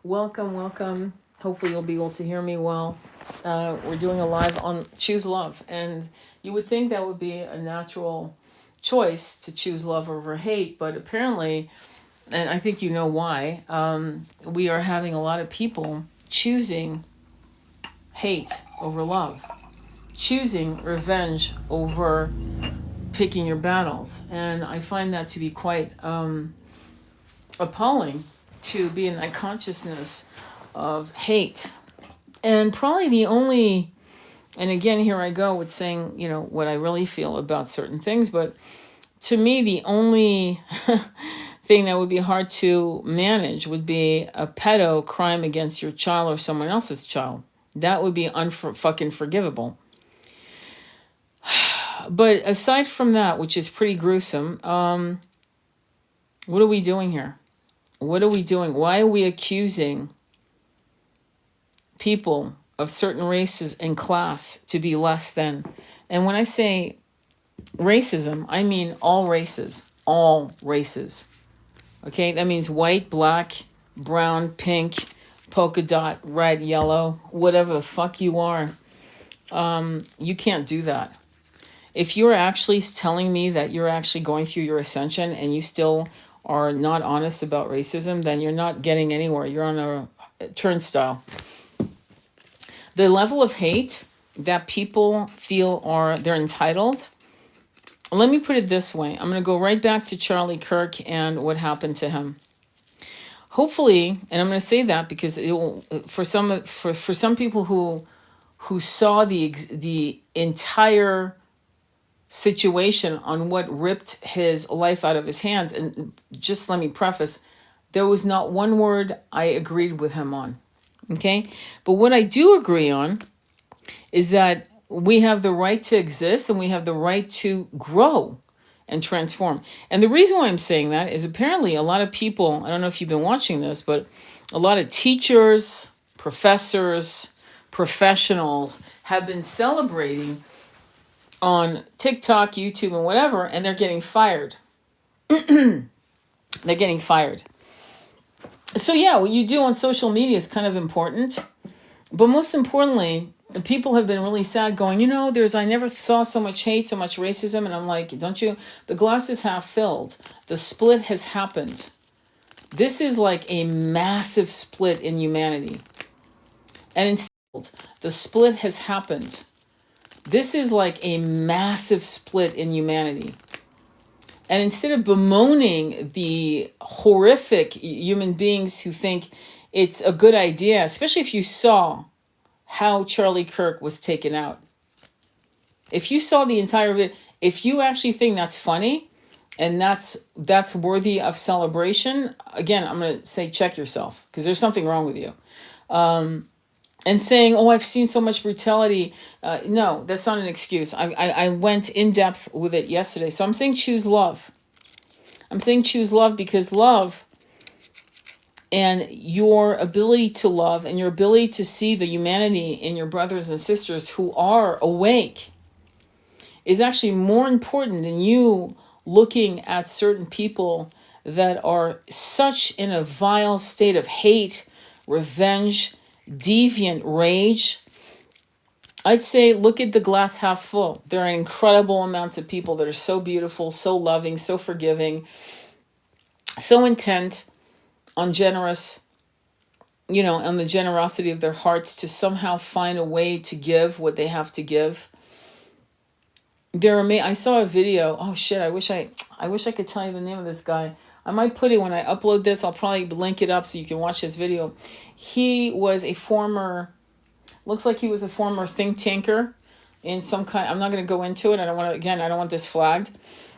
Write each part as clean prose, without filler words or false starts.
Welcome, welcome. Hopefully, you'll be able to hear me well. We're doing a live on Choose Love, and you would think that would be a natural choice to choose love over hate, but apparently, and I think you know why, we are having a lot of people choosing hate over love, choosing revenge over picking your battles. And I find that to be quite appalling to be in that consciousness of hate. And probably the only, and again, here I go with saying, what I really feel about certain things, but to me, the only thing that would be hard to manage would be a pedo crime against your child or someone else's child. That would be fucking forgivable. But aside from that, which is pretty gruesome, what are we doing here? What are we doing? Why are we accusing people of certain races and class to be less than? And when I say racism, I mean all races. All races. Okay? That means white, black, brown, pink, polka dot, red, yellow, whatever the fuck you are. You can't do that. If you're actually telling me that you're actually going through your ascension and you still are not honest about racism, then you're not getting anywhere. You're on a turnstile. The level of hate that people feel they're entitled. Let me put it this way. I'm going to go right back to Charlie Kirk and what happened to him. Hopefully, and I'm going to say that because it will, for some people who saw the entire situation on what ripped his life out of his hands, and just let me preface, there was not one word I agreed with him on. Okay? But what I do agree on is that we have the right to exist and we have the right to grow and transform. And the reason why I'm saying that is apparently a lot of people, I don't know if you've been watching this, but a lot of teachers, professors, professionals have been celebrating on TikTok, YouTube, and whatever, and they're getting fired. They're getting fired. So yeah, what you do on social media is kind of important. But most importantly, people have been really sad going, I never saw so much hate, so much racism. And I'm like, the glass is half filled. The split has happened. This is like a massive split in humanity. And instead, the split has happened. This is like a massive split in humanity. And instead of bemoaning the horrific human beings who think it's a good idea, especially if you saw how Charlie Kirk was taken out. If you saw the entire video, if you actually think that's funny and that's worthy of celebration, again, I'm going to say check yourself because there's something wrong with you. And saying, I've seen so much brutality. No, that's not an excuse. I went in depth with it yesterday. So I'm saying choose love. I'm saying choose love because love and your ability to love and your ability to see the humanity in your brothers and sisters who are awake is actually more important than you looking at certain people that are such in a vile state of hate, revenge, deviant rage. I'd say look at the glass half full. There are incredible amounts of people that are so beautiful, so loving, so forgiving, so intent on generous, on the generosity of their hearts to somehow find a way to give what they have to give. I saw a video. Oh shit, I wish I could tell you the name of this guy. I might put it when I upload this. I'll probably link it up so you can watch this video. He was looks like he was a former think tanker in some kind. I'm not going to go into it. I don't want this flagged.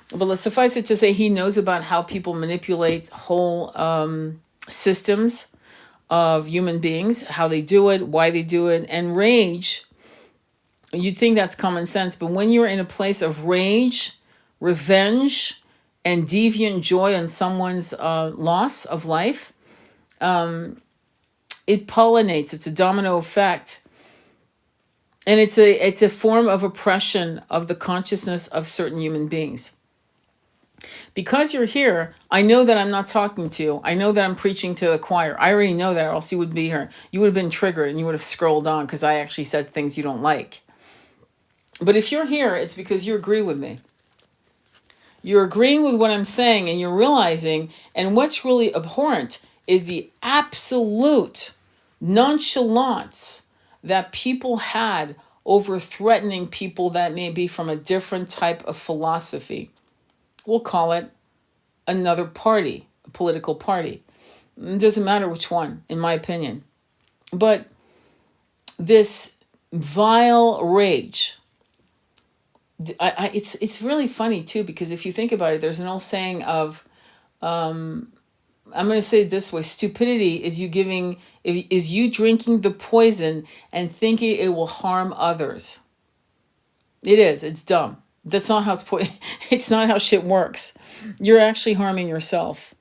But let's suffice it to say he knows about how people manipulate whole systems of human beings, how they do it, why they do it, and rage. You'd think that's common sense, but when you're in a place of rage, revenge, and deviant joy on someone's loss of life, it pollinates. It's a domino effect. And it's a form of oppression of the consciousness of certain human beings. Because you're here, I know that I'm not talking to you. I know that I'm preaching to the choir. I already know that, or else you would be here. You would have been triggered and you would have scrolled on because I actually said things you don't like. But if you're here, it's because you agree with me. You're agreeing with what I'm saying and you're realizing, and what's really abhorrent is the absolute nonchalance that people had over threatening people that may be from a different type of philosophy. We'll call it another party, a political party. It doesn't matter which one, in my opinion. But this vile rage, it's really funny too, because if you think about it, there's an old saying of, I'm going to say it this way: stupidity is you drinking the poison and thinking it will harm others. It is. It's dumb. That's not how it's not how shit works. You're actually harming yourself.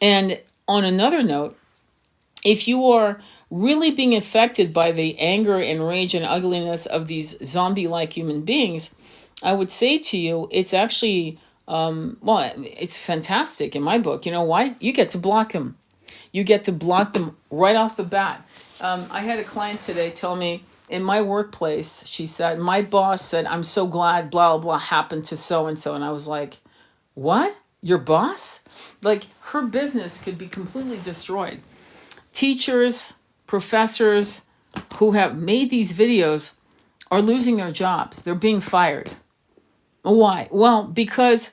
And on another note, if you are really being affected by the anger and rage and ugliness of these zombie-like human beings, I would say to you, it's actually, it's fantastic in my book. You know why? You get to block them. You get to block them right off the bat. I had a client today tell me, in my workplace, she said, my boss said, I'm so glad blah, blah, blah happened to so-and-so. And I was like, what? Your boss? Like, her business could be completely destroyed. Teachers, professors who have made these videos are losing their jobs. They're being fired. Why? Well, because,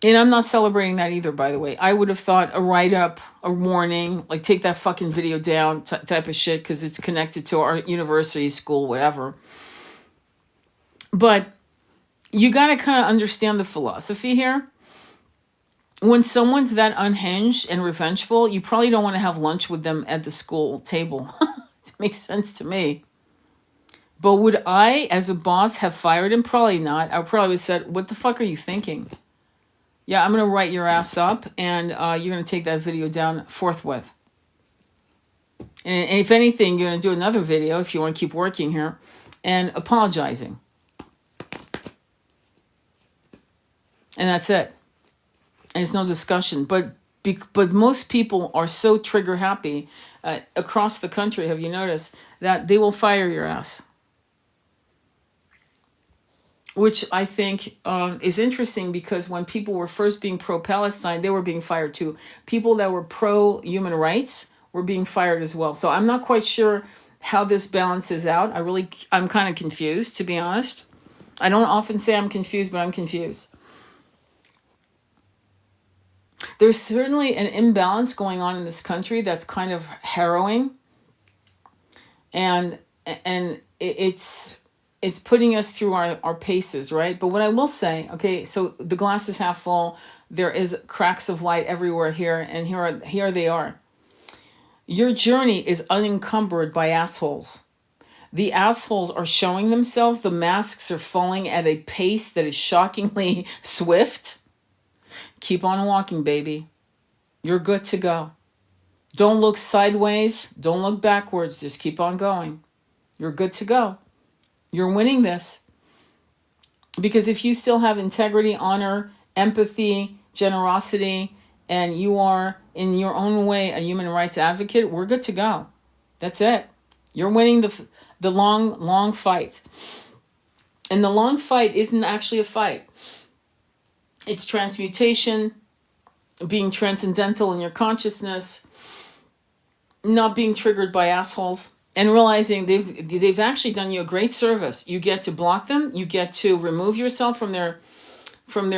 and I'm not celebrating that either, by the way. I would have thought a write-up, a warning, like take that fucking video down type of shit because it's connected to our university, school, whatever. But you got to kind of understand the philosophy here. When someone's that unhinged and revengeful, you probably don't want to have lunch with them at the school table. It makes sense to me. But would I, as a boss, have fired him? Probably not. I probably would have said, what the fuck are you thinking? Yeah, I'm going to write your ass up, and you're going to take that video down forthwith. And if anything, you're going to do another video, if you want to keep working here, and apologizing. And that's it. And it's no discussion. But most people are so trigger happy across the country, have you noticed, that they will fire your ass. Which I think is interesting, because when people were first being pro-Palestine, they were being fired too. People that were pro-human rights were being fired as well. So I'm not quite sure how this balances out. I'm kind of confused, to be honest. I don't often say I'm confused, but I'm confused. There's certainly an imbalance going on in this country that's kind of harrowing. And it's putting us through our paces, right? But what I will say, okay, so the glass is half full. There is cracks of light everywhere here, and here they are. Your journey is unencumbered by assholes. The assholes are showing themselves. The masks are falling at a pace that is shockingly swift. Keep on walking, baby. You're good to go. Don't look sideways. Don't look backwards. Just keep on going. You're good to go. You're winning this. Because if you still have integrity, honor, empathy, generosity, and you are in your own way a human rights advocate, we're good to go. That's it. You're winning the long fight. And the long fight isn't actually a fight. It's transmutation, being transcendental in your consciousness, not being triggered by assholes, and realizing they've actually done you a great service. You get to block them, you get to remove yourself from their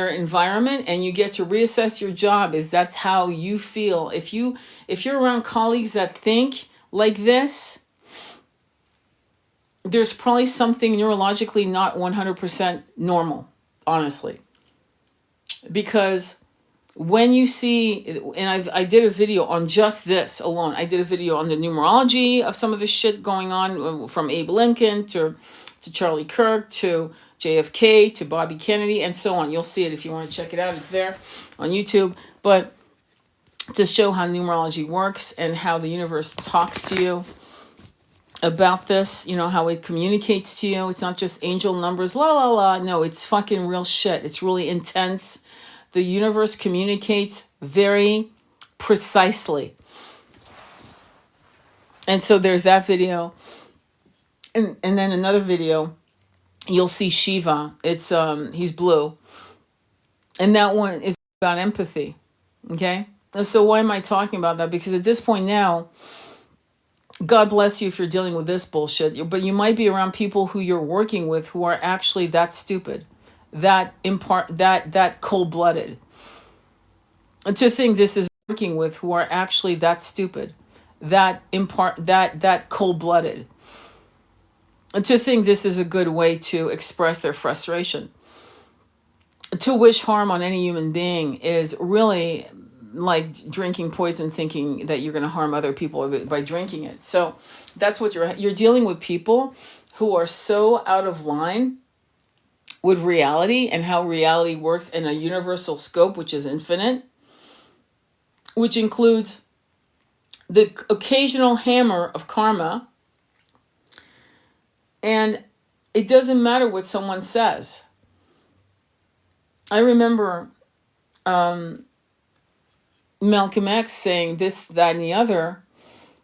environment, and you get to reassess your job. That's how you feel. If you're around colleagues that think like this, there's probably something neurologically not 100% normal, honestly. Because when you see, and I did a video on just this alone. I did a video on the numerology of some of the shit going on, from Abe Lincoln to Charlie Kirk to JFK to Bobby Kennedy and so on. You'll see it if you want to check it out. It's there on YouTube. But to show how numerology works and how the universe talks to you. about this, you know, how it communicates to you. It's not just angel numbers, la la la. No, it's fucking real shit. It's really intense. The universe communicates very precisely. And so there's that video. And then another video, you'll see Shiva. It's he's blue. And that one is about empathy. Okay? And so why am I talking about that? Because at this point now, God bless you if you're dealing with this bullshit, but you might be around people who you're working with who are actually that stupid, that cold-blooded. And to think this is working with who are actually that stupid, that cold-blooded. And to think this is a good way to express their frustration. To wish harm on any human being is really like drinking poison, thinking that you're going to harm other people by drinking it. So that's what you're dealing with, people who are so out of line with reality and how reality works in a universal scope, which is infinite, which includes the occasional hammer of karma. And it doesn't matter what someone says. I remember Malcolm X saying this, that, and the other.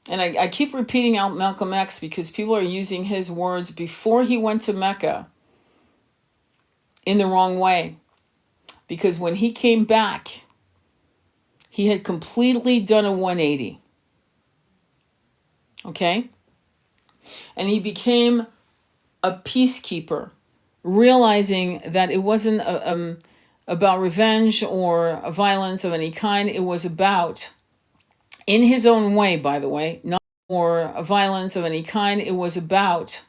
And I keep repeating out Malcolm X because people are using his words before he went to Mecca in the wrong way. Because when he came back, he had completely done a 180. Okay? And he became a peacekeeper, realizing that it wasn't about revenge or violence of any kind. It was about, in his own way, by the way, not for violence of any kind. It was about,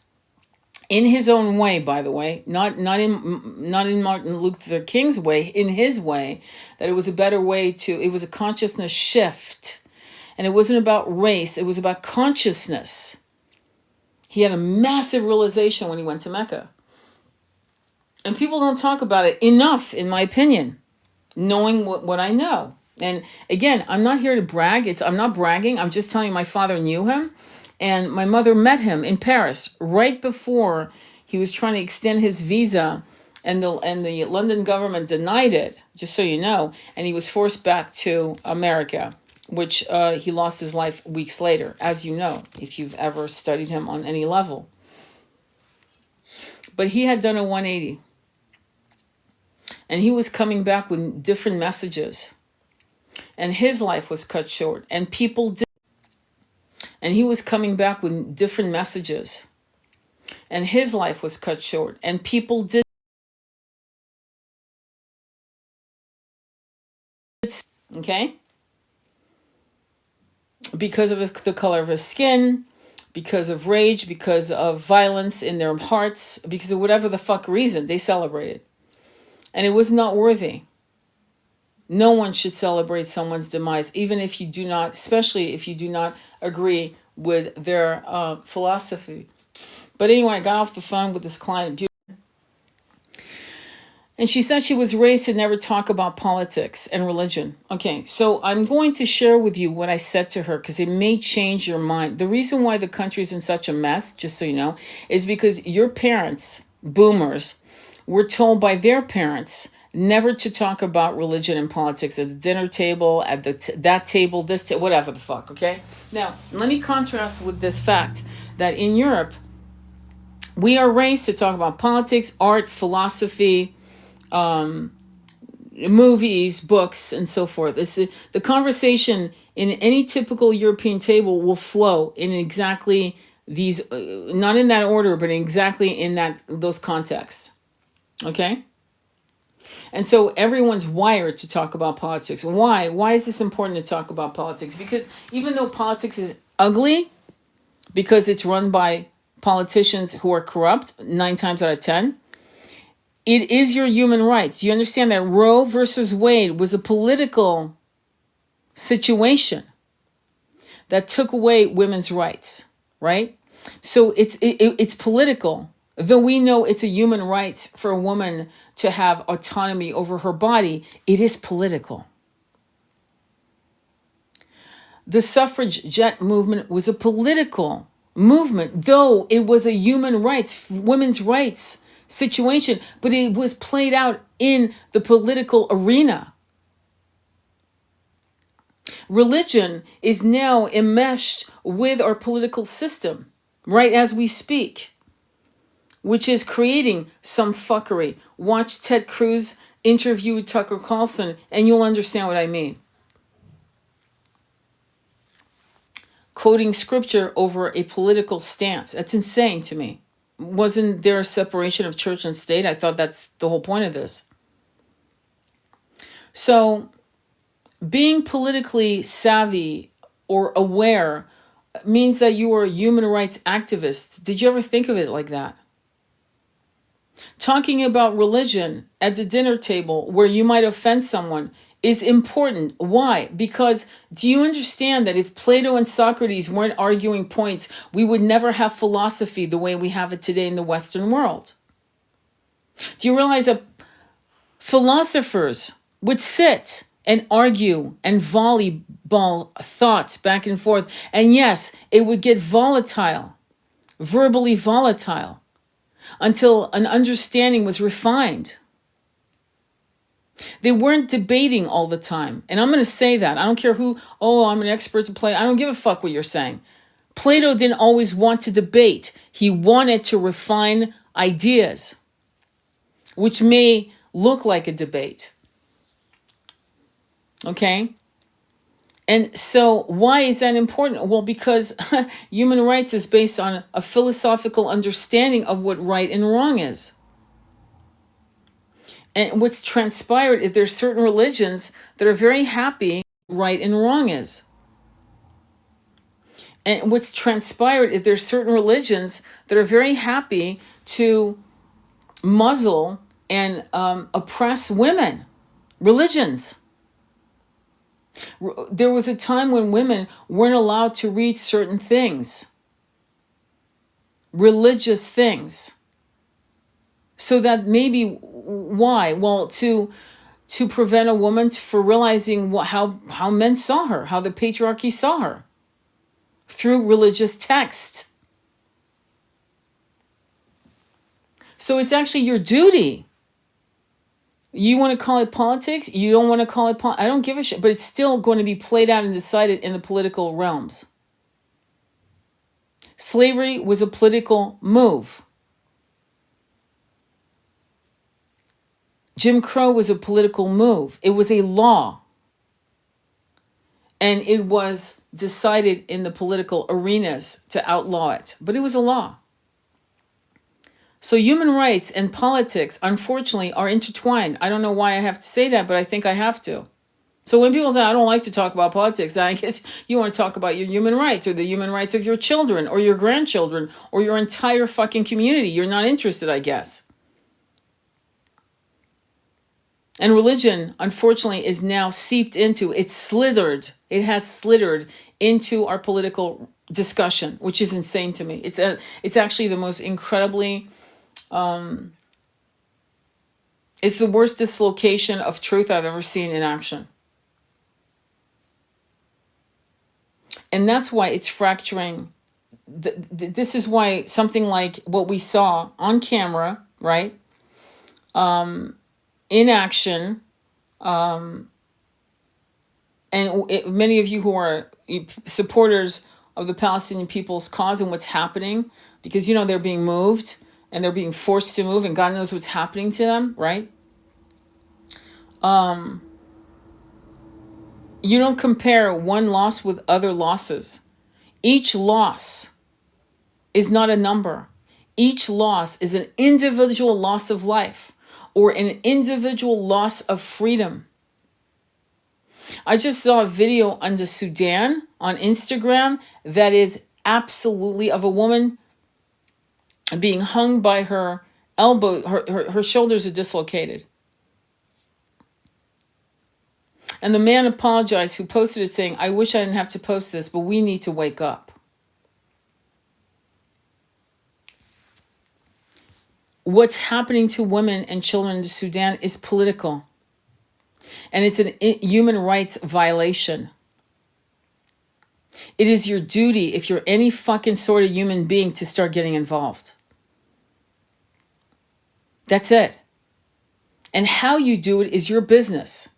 in his own way, by the way, not in Martin Luther King's way, in his way, that it was a better way to, it was a consciousness shift. And it wasn't about race, it was about consciousness. He had a massive realization when he went to Mecca. And people don't talk about it enough, in my opinion, knowing what I know. And again, I'm not here to brag. I'm not bragging. I'm just telling you my father knew him. And my mother met him in Paris right before he was trying to extend his visa. And the London government denied it, just so you know. And he was forced back to America, which he lost his life weeks later, as you know, if you've ever studied him on any level. But he had done a 180. And he was coming back with different messages. And his life was cut short. And people did. And he was coming back with different messages. And his life was cut short. And people did. Okay? Because of the color of his skin, because of rage, because of violence in their hearts, because of whatever the fuck reason, they celebrated. And it was not worthy. No one should celebrate someone's demise, even if you do not, especially if you do not agree with their philosophy. But anyway, I got off the phone with this client. And she said she was raised to never talk about politics and religion. Okay, so I'm going to share with you what I said to her because it may change your mind. The reason why the country's in such a mess, just so you know, is because your parents, boomers, were told by their parents never to talk about religion and politics at the dinner table, at that table, this table, whatever the fuck, okay? Now, let me contrast with this fact that in Europe, we are raised to talk about politics, art, philosophy, movies, books, and so forth. The conversation in any typical European table will flow in exactly these, not in that order, but exactly in those contexts. Okay? And so everyone's wired to talk about politics. Why? Why is this important to talk about politics? Because even though politics is ugly, because it's run by politicians who are corrupt 9 times out of 10, it is your human rights. You understand that Roe versus Wade was a political situation that took away women's rights, right? So it's political. Though we know it's a human right for a woman to have autonomy over her body, it is political. The suffragette movement was a political movement, though it was a human rights, women's rights situation, but it was played out in the political arena. Religion is now enmeshed with our political system, right as we speak, which is creating some fuckery. Watch Ted Cruz interview with Tucker Carlson, and you'll understand what I mean. Quoting scripture over a political stance. That's insane to me. Wasn't there a separation of church and state? I thought that's the whole point of this. So, being politically savvy or aware means that you are a human rights activist. Did you ever think of it like that? Talking about religion at the dinner table where you might offend someone is important. Why? Because do you understand that if Plato and Socrates weren't arguing points, we would never have philosophy the way we have it today in the Western world? Do you realize that philosophers would sit and argue and volleyball thoughts back and forth? And yes, it would get volatile, verbally volatile, until an understanding was refined. They weren't debating all the time. And I'm going to say that. I don't care who, oh, I'm an expert to play. I don't give a fuck what you're saying. Plato didn't always want to debate. He wanted to refine ideas, which may look like a debate. Okay? And so why is that important? Well, because human rights is based on a philosophical understanding of what right and wrong is. And what's transpired is there's certain religions that are very happy right and wrong is. And what's transpired is there's certain religions that are very happy to muzzle and oppress women. Religions. There was a time when women weren't allowed to read certain things. Religious things. So that maybe why? Well, to prevent a woman from realizing how men saw her, how the patriarchy saw her through religious text. So it's actually your duty. You want to call it politics? You don't want to call it I don't give a shit, but it's still going to be played out and decided in the political realms. Slavery was a political move. Jim Crow was a political move. It was a law. And it was decided in the political arenas to outlaw it. But it was a law. So human rights and politics, unfortunately, are intertwined. I don't know why I have to say that, but I think I have to. So when people say, I don't like to talk about politics, I guess you want to talk about your human rights or the human rights of your children or your grandchildren or your entire fucking community. You're not interested, I guess. And religion, unfortunately, is now seeped into, it has slithered into our political discussion, which is insane to me. It's actually the most incredibly, it's the worst dislocation of truth I've ever seen in action. And that's why it's fracturing. This is why something like what we saw on camera, right? In action, and many of you who are supporters of the Palestinian people's cause and what's happening, because they're being moved and they're being forced to move and God knows what's happening to them, right? You don't compare one loss with other losses. Each loss is not a number. Each loss is an individual loss of life or an individual loss of freedom. I just saw a video on the Sudan on Instagram that is absolutely of a woman being hung by her elbow. Her shoulders are dislocated. And the man apologized who posted it saying, I wish I didn't have to post this, but we need to wake up. What's happening to women and children in Sudan is political. And it's a human rights violation. It is your duty, if you're any fucking sort of human being, to start getting involved. That's it. And how you do it is your business.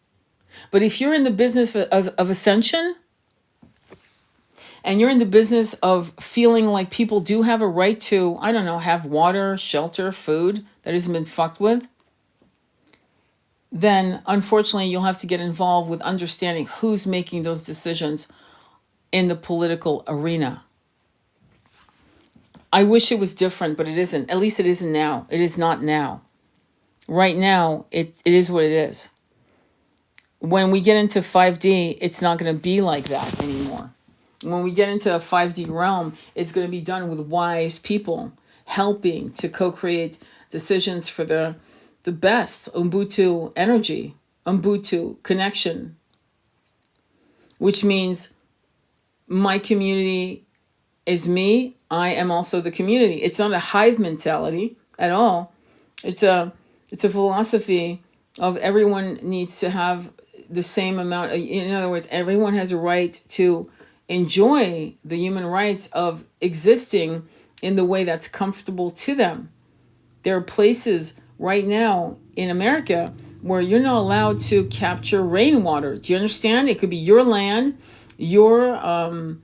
But if you're in the business of ascension, and you're in the business of feeling like people do have a right to, I don't know, have water, shelter, food that hasn't been fucked with, then unfortunately you'll have to get involved with understanding who's making those decisions in the political arena. I wish it was different, but it isn't. At least it isn't now. It is not now. Right now, it is what it is. When we get into 5D, it's not going to be like that anymore. When we get into a 5D realm, it's going to be done with wise people helping to co-create decisions for the best Ubuntu energy, Ubuntu connection, which means my community is me. I am also the community. It's not a hive mentality at all. It's a philosophy of everyone needs to have the same amount. In other words, everyone has a right to enjoy the human rights of existing in the way that's comfortable to them. There are places right now in America where you're not allowed to capture rainwater. Do you understand? It could be your land, your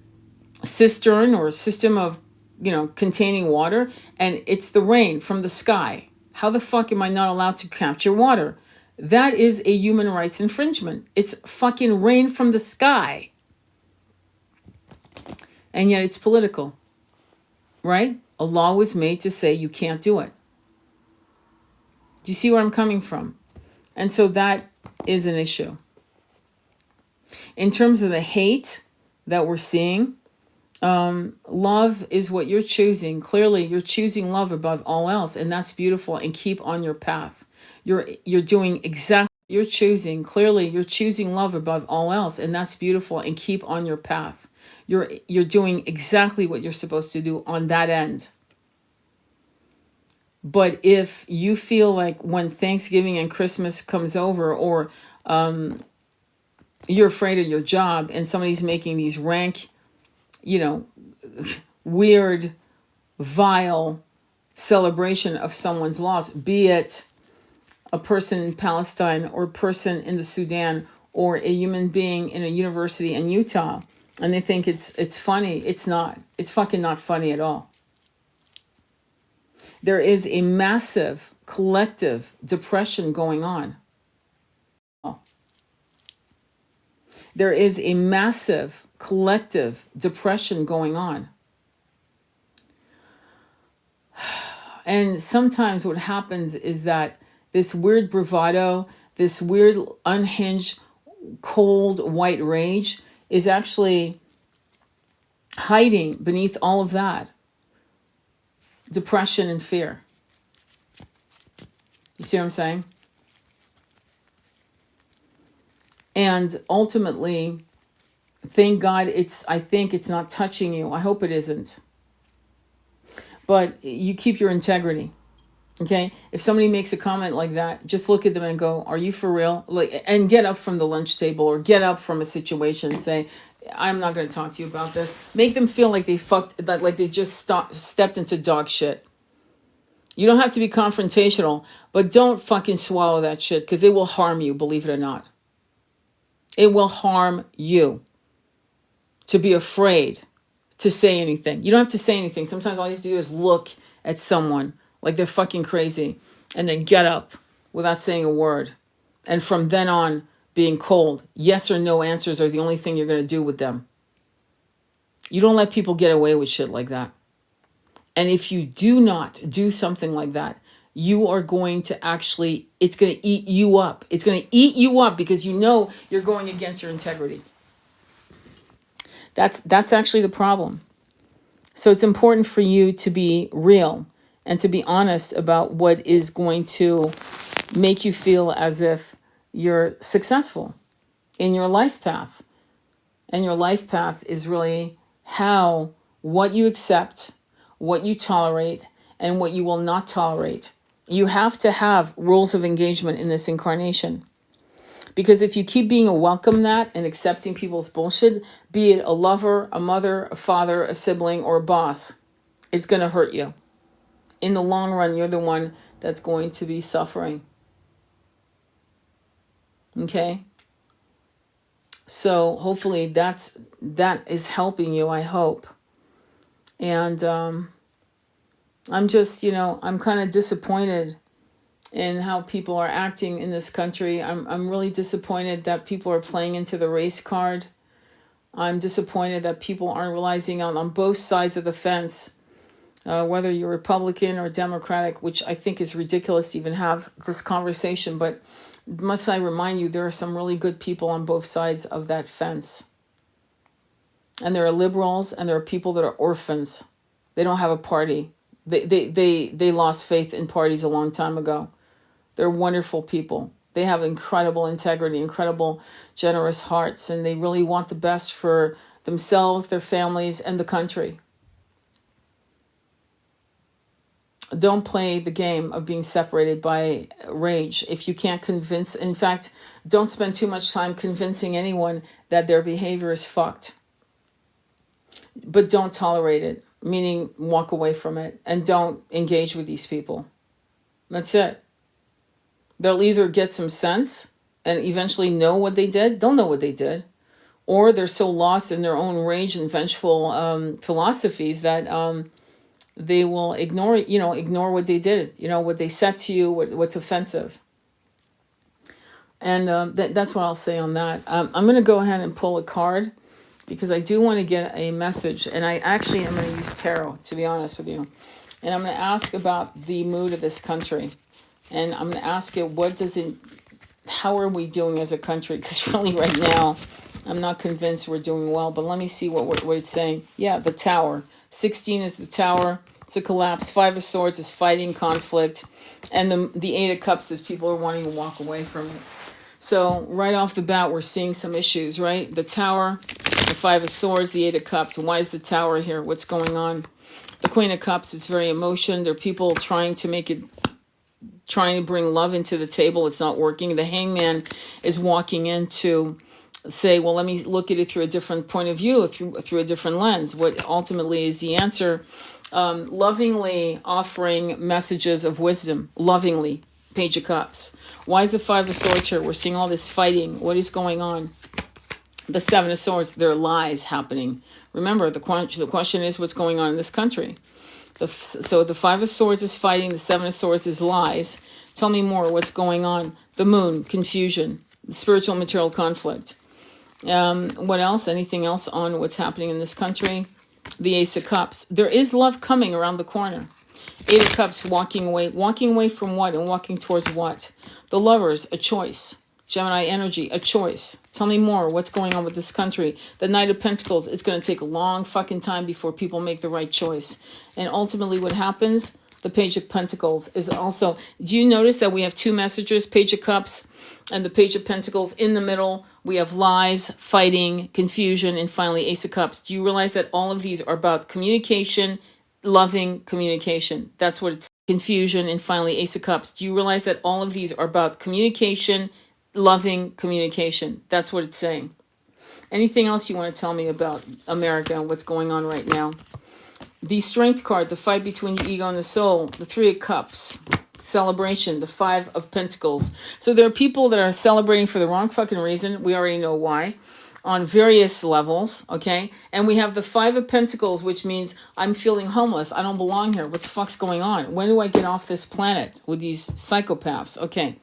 cistern or system of, containing water, and it's the rain from the sky. How the fuck am I not allowed to capture water? That is a human rights infringement. It's fucking rain from the sky. And yet it's political, right? A law was made to say you can't do it. Do you see where I'm coming from? And so that is an issue. In terms of the hate that we're seeing, love is what you're choosing. Clearly, you're choosing love above all else, and that's beautiful. And keep on your path. You're doing exactly. You're choosing. Clearly, you're choosing love above all else, and that's beautiful. And keep on your path. You're doing exactly what you're supposed to do on that end. But if you feel like when Thanksgiving and Christmas comes over, or you're afraid of your job and somebody's making these rank, weird, vile celebration of someone's loss, be it a person in Palestine or a person in the Sudan or a human being in a university in Utah, and they think it's funny. It's not. It's fucking not funny at all. There is a massive collective depression going on. There is a massive collective depression going on. And sometimes what happens is that this weird bravado, this weird unhinged, cold, white rage is actually hiding beneath all of that depression and fear. You see what I'm saying? And ultimately, thank God I think it's not touching you. I hope it isn't. But you keep your integrity. Okay? If somebody makes a comment like that, just look at them and go, are you for real? And get up from the lunch table or get up from a situation and say, I'm not going to talk to you about this. Make them feel like like they just stepped into dog shit. You don't have to be confrontational, but don't fucking swallow that shit, because it will harm you, believe it or not. It will harm you to be afraid to say anything. You don't have to say anything. Sometimes all you have to do is look at someone like they're fucking crazy and then get up without saying a word. And from then on, being cold. Yes or no answers are the only thing you're going to do with them. You don't let people get away with shit like that. And if you do not do something like that, you are going to actually, it's going to eat you up. It's going to eat you up because you know you're going against your integrity. That's actually the problem. So it's important for you to be real and to be honest about what is going to make you feel as if you're successful in your life path. And your life path is really what you accept, what you tolerate, and what you will not tolerate. You have to have rules of engagement in this incarnation. Because if you keep being a welcome mat and accepting people's bullshit, be it a lover, a mother, a father, a sibling, or a boss, it's going to hurt you. In the long run, you're the one that's going to be suffering. Okay? So hopefully that is helping you, I hope. And I'm just, I'm kind of disappointed in how people are acting in this country. I'm really disappointed that people are playing into the race card. I'm disappointed that people aren't realizing on both sides of the fence, whether you're Republican or Democratic, which I think is ridiculous to even have this conversation. But must I remind you, there are some really good people on both sides of that fence. And there are liberals and there are people that are orphans. They don't have a party. They lost faith in parties a long time ago. They're wonderful people. They have incredible integrity, incredible generous hearts, and they really want the best for themselves, their families, and the country. Don't play the game of being separated by rage. If you can't convince, in fact, don't spend too much time convincing anyone that their behavior is fucked. But don't tolerate it, meaning walk away from it, and don't engage with these people. That's it. They'll either get some sense and eventually know what they did. They'll know what they did. Or they're so lost in their own rage and vengeful philosophies that they will ignore what they did, what they said to you, what's offensive. And that's what I'll say on that. I'm going to go ahead and pull a card because I do want to get a message. And I actually am going to use tarot, to be honest with you. And I'm going to ask about the mood of this country. And I'm going to ask it, how are we doing as a country? Because really right now, I'm not convinced we're doing well. But let me see what it's saying. Yeah, the Tower. 16 is the Tower. It's a collapse. 5 of Swords is fighting, conflict. And the 8 of Cups is people are wanting to walk away from it. So right off the bat, we're seeing some issues, right? The Tower, the 5 of Swords, the 8 of Cups. Why is the Tower here? What's going on? The Queen of Cups is very emotion. There are people trying to bring love into the table. It's not working. The Hangman is walking in to say, well, let me look at it through a different point of view, through a different lens. What ultimately is the answer? Lovingly offering messages of wisdom. Lovingly. Page of Cups. Why is the 5 of Swords here? We're seeing all this fighting. What is going on? The 7 of Swords, there are lies happening. Remember, the question is what's going on in this country. So the 5 of Swords is fighting, the 7 of Swords is lies. Tell me more, what's going on? The Moon, confusion, spiritual material conflict. What else? Anything else on what's happening in this country? The Ace of Cups. There is love coming around the corner. 8 of Cups, walking away. Walking away from what and walking towards what? The Lovers, a choice. Gemini energy, a choice. Tell me more. What's going on with this country? The Knight of Pentacles. It's going to take a long fucking time before people make the right choice. And ultimately what happens? The Page of Pentacles is also... Do you notice that we have 2 messages? Page of Cups and the Page of Pentacles. In the middle, we have lies, fighting, confusion, and finally Ace of Cups. Do you realize that all of these are about communication, loving communication? That's what it's... Confusion, and finally Ace of Cups. Do you realize that all of these are about communication, loving communication? That's what it's saying. Anything else you want to tell me about America and what's going on right now? The Strength card, the fight between the ego and the soul. The 3 of Cups, celebration. The 5 of Pentacles. So there are people that are celebrating for the wrong fucking reason. We already know why. On various levels, okay? And we have the 5 of Pentacles, which means I'm feeling homeless. I don't belong here. What the fuck's going on? When do I get off this planet with these psychopaths? Okay.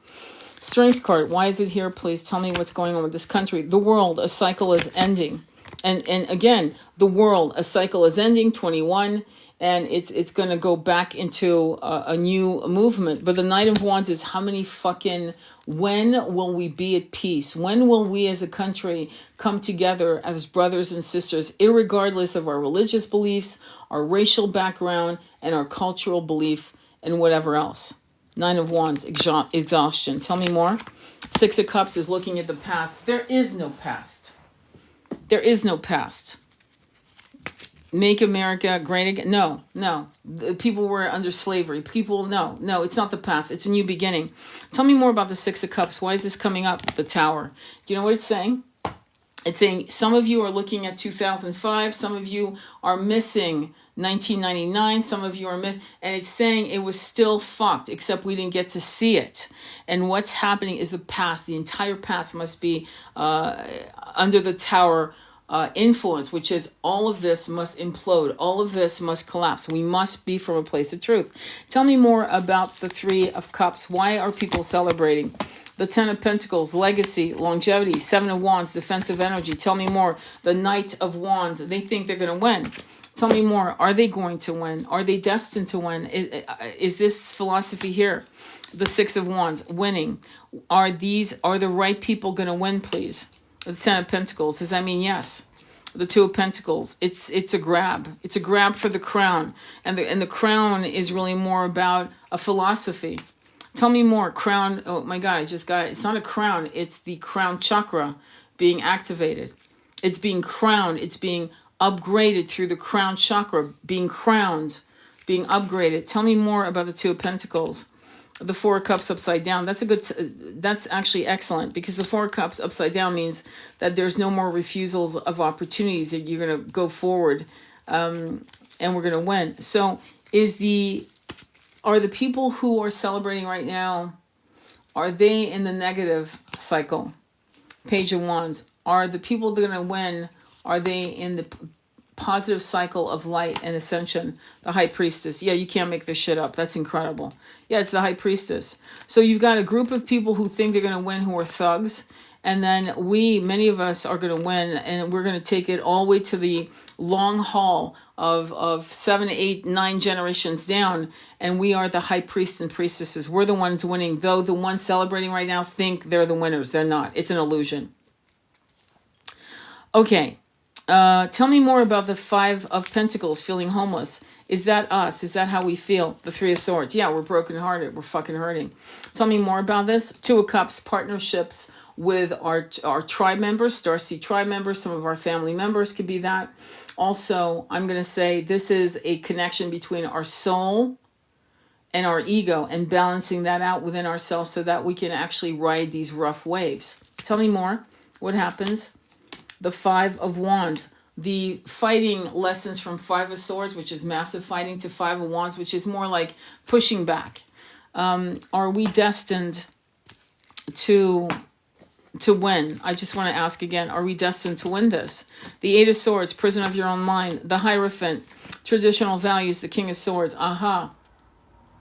Strength card. Why is it here? Please tell me what's going on with this country. The world, a cycle is ending. And again, the world, a cycle is ending, 21, and it's going to go back into a new movement. But the Knight of Wands is how many fucking... When will we be at peace? When will we as a country come together as brothers and sisters, irregardless of our religious beliefs, our racial background, and our cultural belief, and whatever else? 9 of Wands, exhaustion. Tell me more. 6 of Cups is looking at the past. There is no past. There is no past. Make America great again. No, no. The people were under slavery. People, no, no, it's not the past. It's a new beginning. Tell me more about the Six of Cups. Why is this coming up? The Tower. Do you know what it's saying? It's saying some of you are looking at 2005. Some of you are missing 1999. Some of you are and it's saying it was still fucked, except we didn't get to see it. And what's happening is the past. The entire past must be under the Tower influence, which is all of this must implode. All of this must collapse. We must be from a place of truth. Tell me more about the Three of Cups. Why are people celebrating? The Ten of Pentacles, legacy, longevity, Seven of Wands, defensive energy. Tell me more. The Knight of Wands, they think they're going to win. Tell me more. Are they going to win? Are they destined to win? Is this philosophy here? The Six of Wands, winning. Are the right people going to win, please? The Ten of Pentacles, does that mean yes? The Two of Pentacles, it's a grab. It's a grab for the crown. And the crown is really more about a philosophy. Tell me more. Crown, oh my God, I just got it. It's not a crown. It's the crown chakra being activated. It's being crowned. It's being upgraded through the crown chakra, being crowned, being upgraded. Tell me more about the Two of Pentacles. The Four of Cups upside down. That's that's actually excellent, because the Four of Cups upside down means that there's no more refusals of opportunities, that you're going to go forward and we're going to win. So are the people who are celebrating right now, are they in the negative cycle? Page of Wands. Are the people that are going to win, are they in the positive cycle of light and ascension? The High Priestess. Yeah, you can't make this shit up. That's incredible. Yeah, it's the High Priestess. So you've got a group of people who think they're going to win, who are thugs. And then many of us are going to win, and we're going to take it all the way to the long haul of 7, 8, 9 generations down. And we are the high priests and priestesses. We're the ones winning, though the ones celebrating right now think they're the winners. They're not. It's an illusion. Okay. Tell me more about the Five of Pentacles, feeling homeless. Is that us? Is that how we feel? The Three of Swords. Yeah, we're brokenhearted. We're fucking hurting. Tell me more about this. Two of Cups, partnerships with our tribe members, Starseed tribe members. Some of our family members could be that. Also, I'm going to say this is a connection between our soul and our ego, and balancing that out within ourselves so that we can actually ride these rough waves. Tell me more. What happens? The Five of Wands. The fighting lessons from Five of Swords, which is massive fighting, to Five of Wands, which is more like pushing back. Are we destined to win? I just want to ask again, are we destined to win this? The Eight of Swords, prison of your own mind. The Hierophant, traditional values. The King of Swords. Aha.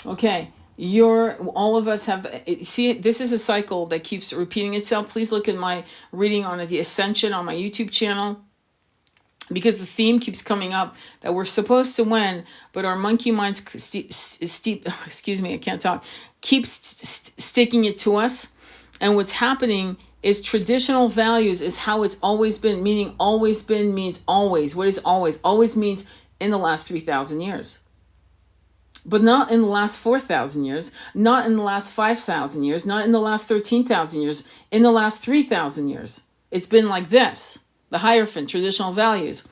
Okay. All of us have, see, this is a cycle that keeps repeating itself. Please look at my reading on the Ascension on my YouTube channel, because the theme keeps coming up that we're supposed to win, but our monkey minds keeps sticking it to us. And what's happening is traditional values is how it's always been, meaning always been means always. What is always? Always means in the last 3,000 years. But not in the last 4,000 years, not in the last 5,000 years, not in the last 13,000 years, in the last 3,000 years. It's been like this. The Hierophant, traditional values.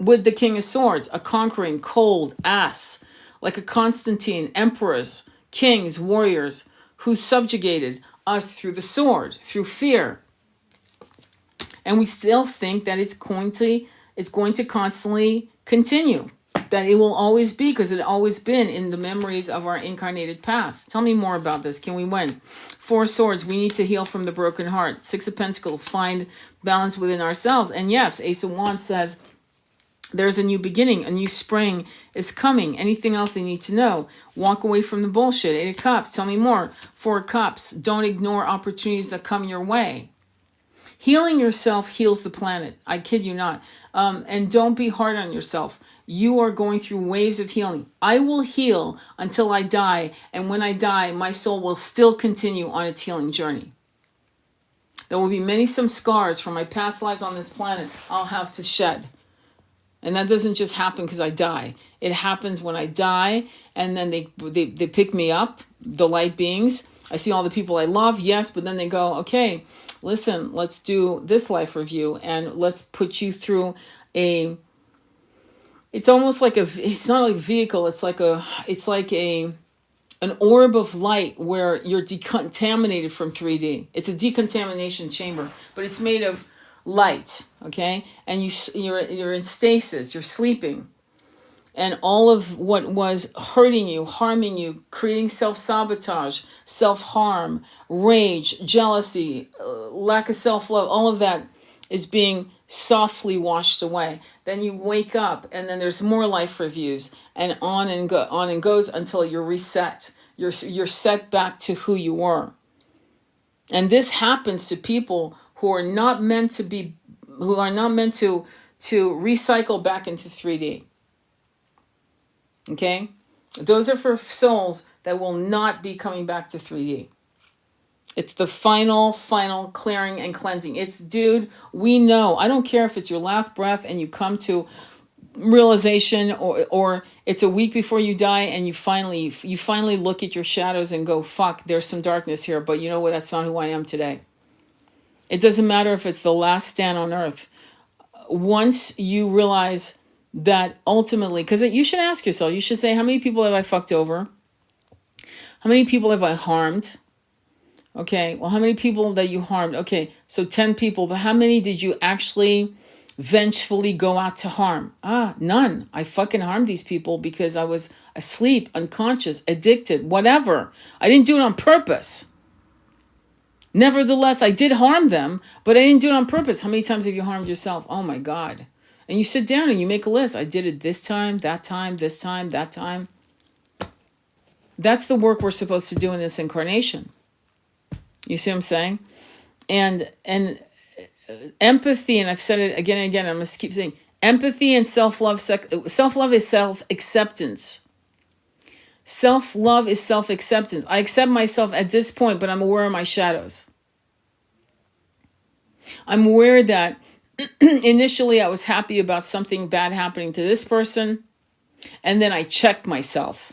With the King of Swords, a conquering, cold ass, like a Constantine, emperors, kings, warriors, who subjugated us through the sword, through fear. And we still think that it's going to constantly continue. That it will always be, because it always been in the memories of our incarnated past. Tell me more about this. Can we win? Four of Swords, we need to heal from the broken heart. Six of Pentacles, find balance within ourselves. And yes, Ace of Wands says there's a new beginning, a new spring is coming. Anything else they need to know? Walk away from the bullshit. Eight of Cups, tell me more. Four of Cups, don't ignore opportunities that come your way. Healing yourself heals the planet. I kid you not. And don't be hard on yourself. You are going through waves of healing. I will heal until I die. And when I die, my soul will still continue on its healing journey. There will be some scars from my past lives on this planet I'll have to shed. And that doesn't just happen because I die. It happens when I die, and then they pick me up, the light beings. I see all the people I love, yes, but then they go, okay, listen, let's do this life review, and let's put you through a it's almost like it's not like a vehicle, it's like an orb of light where you're decontaminated from 3D. It's a decontamination chamber, but it's made of light, okay? And you're in stasis, you're sleeping. And all of what was hurting you, harming you, creating self-sabotage, self-harm, rage, jealousy, lack of self-love, all of that is being softly washed away. Then you wake up, and then there's more life reviews, and on and goes until you're reset. You're set back to who you were. And this happens to people who are not meant to recycle back into 3D. Okay? Those are for souls that will not be coming back to 3D. It's the final clearing and cleansing. It's, dude, we know. I don't care if it's your last breath and you come to realization, or it's a week before you die and you finally look at your shadows and go, fuck, there's some darkness here, but you know what? That's not who I am today. It doesn't matter if it's the last stand on earth. Once you realize that ultimately, because you should ask yourself, you should say, how many people have I fucked over? How many people have I harmed? Okay, well, how many people that you harmed? Okay, so 10 people, but how many did you actually vengefully go out to harm? None. I fucking harmed these people because I was asleep, unconscious, addicted, whatever. I didn't do it on purpose. Nevertheless, I did harm them, but I didn't do it on purpose. How many times have you harmed yourself? Oh my God. And you sit down and you make a list. I did it this time, that time, this time, that time. That's the work we're supposed to do in this incarnation. You see what I'm saying? And empathy, and I've said it again and again, I'm going to keep saying, empathy and self-love. Self-love is self-acceptance. Self-love is self-acceptance. I accept myself at this point, but I'm aware of my shadows. I'm aware that initially I was happy about something bad happening to this person, and then I checked myself.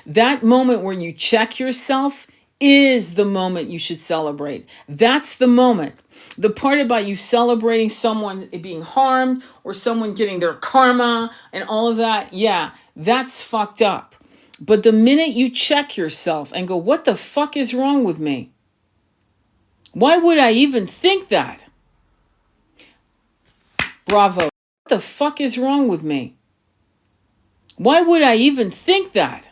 That moment where you check yourself is the moment you should celebrate. That's the moment. The part about you celebrating someone being harmed or someone getting their karma and all of that, yeah, that's fucked up. But the minute you check yourself and go, what the fuck is wrong with me? Why would I even think that? Bravo. What the fuck is wrong with me? Why would I even think that?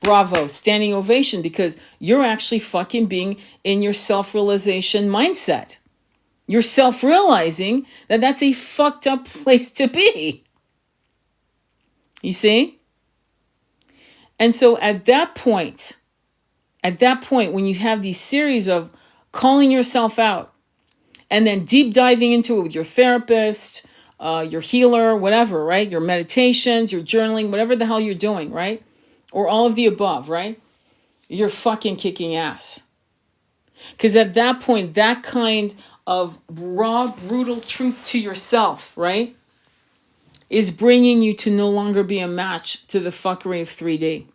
Bravo, standing ovation, because you're actually fucking being in your self-realization mindset. You're self-realizing that that's a fucked up place to be. You see? And so at that point, when you have these series of calling yourself out and then deep diving into it with your therapist, your healer, whatever, right? Your meditations, your journaling, whatever the hell you're doing, right? Or all of the above, right? You're fucking kicking ass. Because at that point, that kind of raw, brutal truth to yourself, right, is bringing you to no longer be a match to the fuckery of 3D.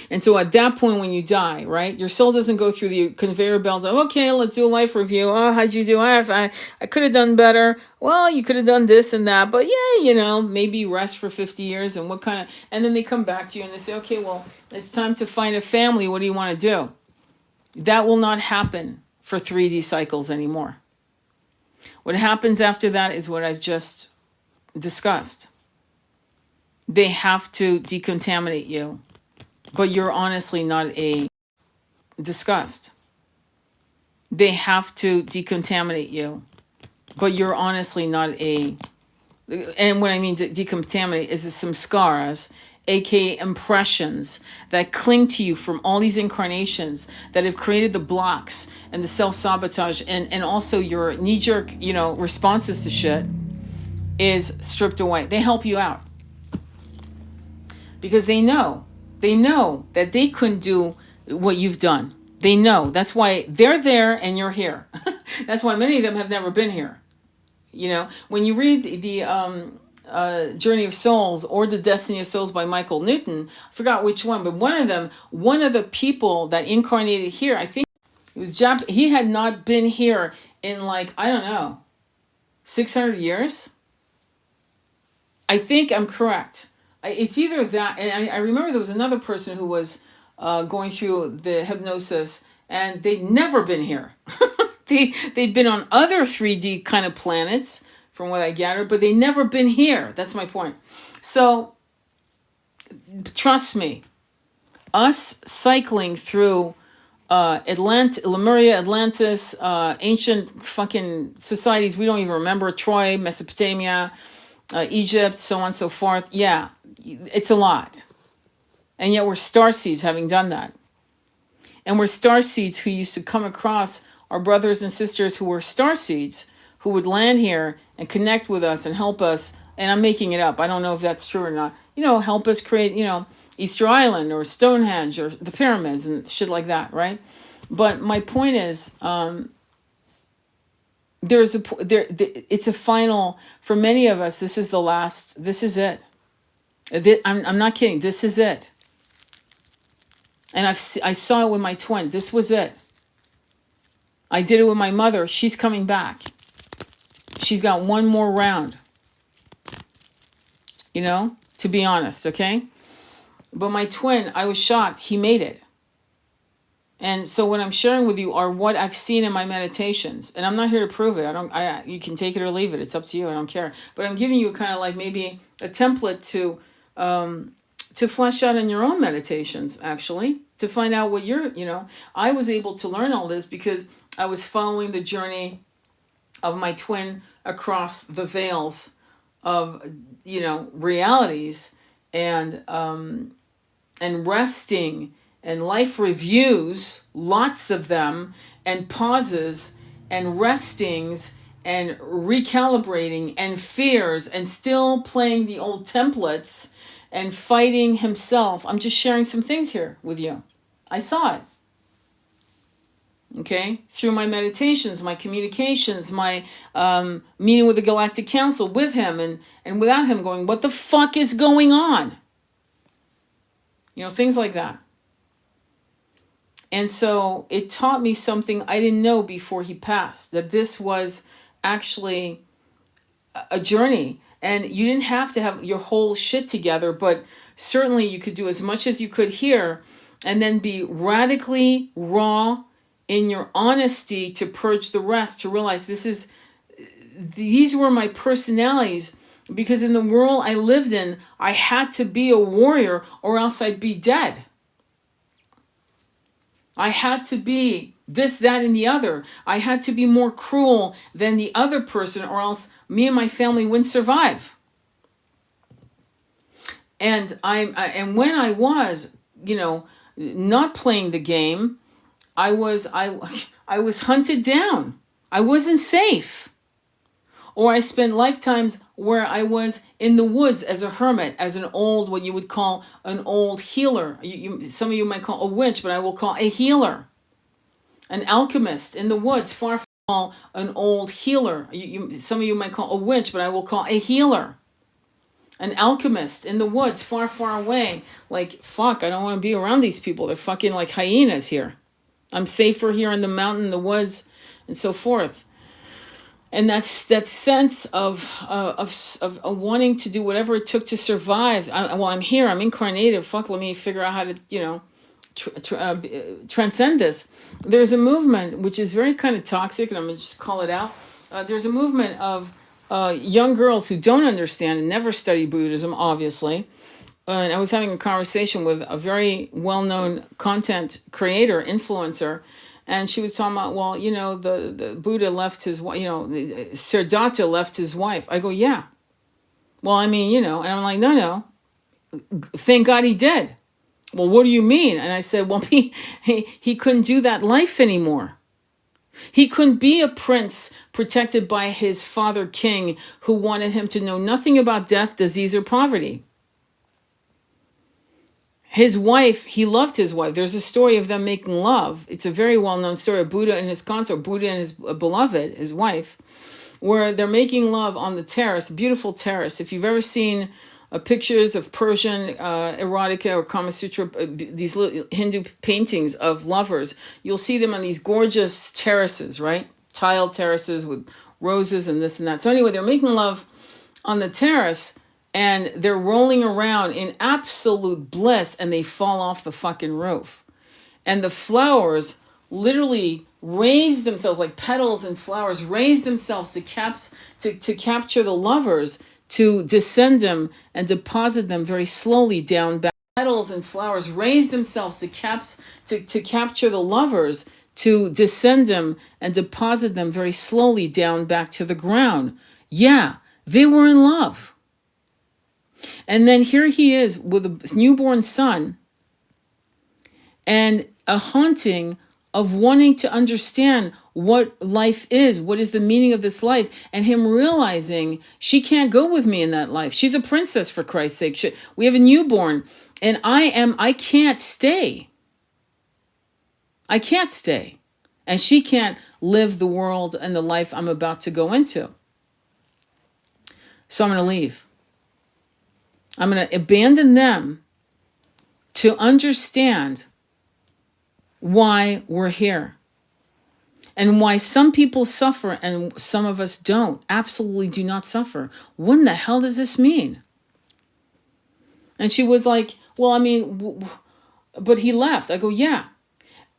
And so at that point when you die, right, your soul doesn't go through the conveyor belt of, okay, let's do a life review. Oh, how'd you do? I could have done better. Well, you could have done this and that. But yeah, maybe rest for 50 years and and then they come back to you and they say, okay, well, it's time to find a family. What do you want to do? That will not happen for 3D cycles anymore. What happens after that is what I've just discussed. They have to decontaminate you. But you're honestly not disgust. They have to decontaminate you. But you're honestly not and what I mean to decontaminate is some samskaras, aka impressions that cling to you from all these incarnations that have created the blocks and the self-sabotage and also your knee-jerk, responses to shit is stripped away. They help you out. Because they know that they couldn't do what you've done. They know. That's why they're there and you're here. That's why many of them have never been here. When you read the Journey of Souls or The Destiny of Souls by Michael Newton, I forgot which one, but one of the people that incarnated here, I think it was he had not been here in I don't know, 600 years? I think I'm correct. It's either that, and I remember there was another person who was going through the hypnosis, and they'd never been here. They'd been on other 3D kind of planets, from what I gathered, but they never been here. That's my point. So, trust me, us cycling through Lemuria, Atlantis, ancient fucking societies we don't even remember, Troy, Mesopotamia, Egypt, so on and so forth. Yeah, it's a lot. And yet we're starseeds having done that. And we're starseeds who used to come across our brothers and sisters who were starseeds who would land here and connect with us and help us. And I'm making it up. I don't know if that's true or not. Help us create, Easter Island or Stonehenge or the pyramids and shit like that, right? But my point is, it's a final, for many of us, this is the last, this is it. I'm not kidding. This is it. And I saw it with my twin. This was it. I did it with my mother. She's coming back. She's got one more round. To be honest, okay? But my twin, I was shocked. He made it. And so what I'm sharing with you are what I've seen in my meditations. And I'm not here to prove it. You can take it or leave it. It's up to you. I don't care. But I'm giving you kind of like maybe a template to flesh out in your own meditations, actually, to find out what I was able to learn all this because I was following the journey of my twin across the veils of, realities and resting and life reviews, lots of them, and pauses and restings and recalibrating and fears and still playing the old templates and fighting himself. I'm just sharing some things here with you. I saw it. Okay? Through my meditations, my communications, my meeting with the Galactic Council with him and without him going, what the fuck is going on? Things like that. And so it taught me something I didn't know before he passed, that this was actually a journey. And you didn't have to have your whole shit together, but certainly you could do as much as you could here and then be radically raw in your honesty to purge the rest, to realize these were my personalities, because in the world I lived in, I had to be a warrior or else I'd be dead. I had to be this, that, and the other. I had to be more cruel than the other person or else me and my family wouldn't survive. And when I was, not playing the game, I was hunted down. I wasn't safe. Or I spent lifetimes where I was in the woods as a hermit, as an old, what you would call an old healer. Some of you might call a witch, but I will call a healer. An alchemist in the woods, far from an old healer. Some of you might call a witch, but I will call a healer. An alchemist in the woods, far, far away. Like, fuck, I don't want to be around these people. They're fucking like hyenas here. I'm safer here in the mountain, the woods, and so forth. And that sense of wanting to do whatever it took to survive. I'm here. I'm incarnated. Fuck, let me figure out how to, transcend this. There's a movement which is very kind of toxic, and I'm going to just call it out. There's a movement of young girls who don't understand and never study Buddhism, obviously. And I was having a conversation with a very well-known content creator, influencer, and she was talking about, well, the Buddha left his wife, Siddhartha left his wife. I go, yeah. Well, I mean, and I'm like, no. Thank God he did. Well, what do you mean? And I said, well, he couldn't do that life anymore. He couldn't be a prince protected by his father king who wanted him to know nothing about death, disease, or poverty. His wife, he loved his wife. There's a story of them making love. It's a very well-known story of Buddha and his consort, Buddha and his beloved, his wife, where they're making love on the terrace, beautiful terrace. If you've ever seen pictures of Persian erotica or Kama Sutra, these little Hindu paintings of lovers, you'll see them on these gorgeous terraces, right? Tiled terraces with roses and this and that. So anyway, they're making love on the terrace, and they're rolling around in absolute bliss, and they fall off the fucking roof. And the flowers literally raise themselves, like petals and flowers raise themselves to capture the lovers, to descend them and deposit them very slowly down back. Petals and flowers raise themselves to capture the lovers, to descend them and deposit them very slowly down back to the ground. Yeah, they were in love. And then here he is with a newborn son and a haunting of wanting to understand what life is, what is the meaning of this life, and him realizing she can't go with me in that life. She's a princess, for Christ's sake. We have a newborn, and I can't stay. I can't stay. And she can't live the world and the life I'm about to go into. So I'm going to leave. I'm going to abandon them to understand why we're here and why some people suffer and some of us don't, absolutely do not suffer. What in the hell does this mean? And she was like, well, I mean, but he left. I go, yeah.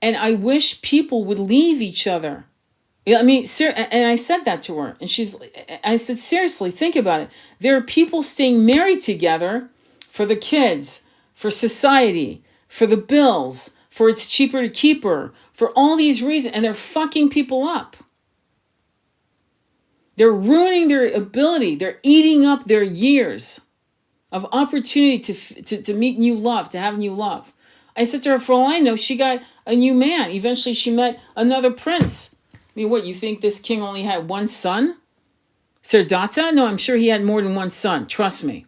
And I wish people would leave each other. I mean, and I said that to her, and I said, seriously, think about it. There are people staying married together for the kids, for society, for the bills, for it's cheaper to keep her, for all these reasons, and they're fucking people up. They're ruining their ability. They're eating up their years of opportunity to meet new love, to have new love. I said to her, for all I know, she got a new man. Eventually she met another prince. I mean, what, you think this king only had one son? Siddhartha? No, I'm sure he had more than one son. Trust me.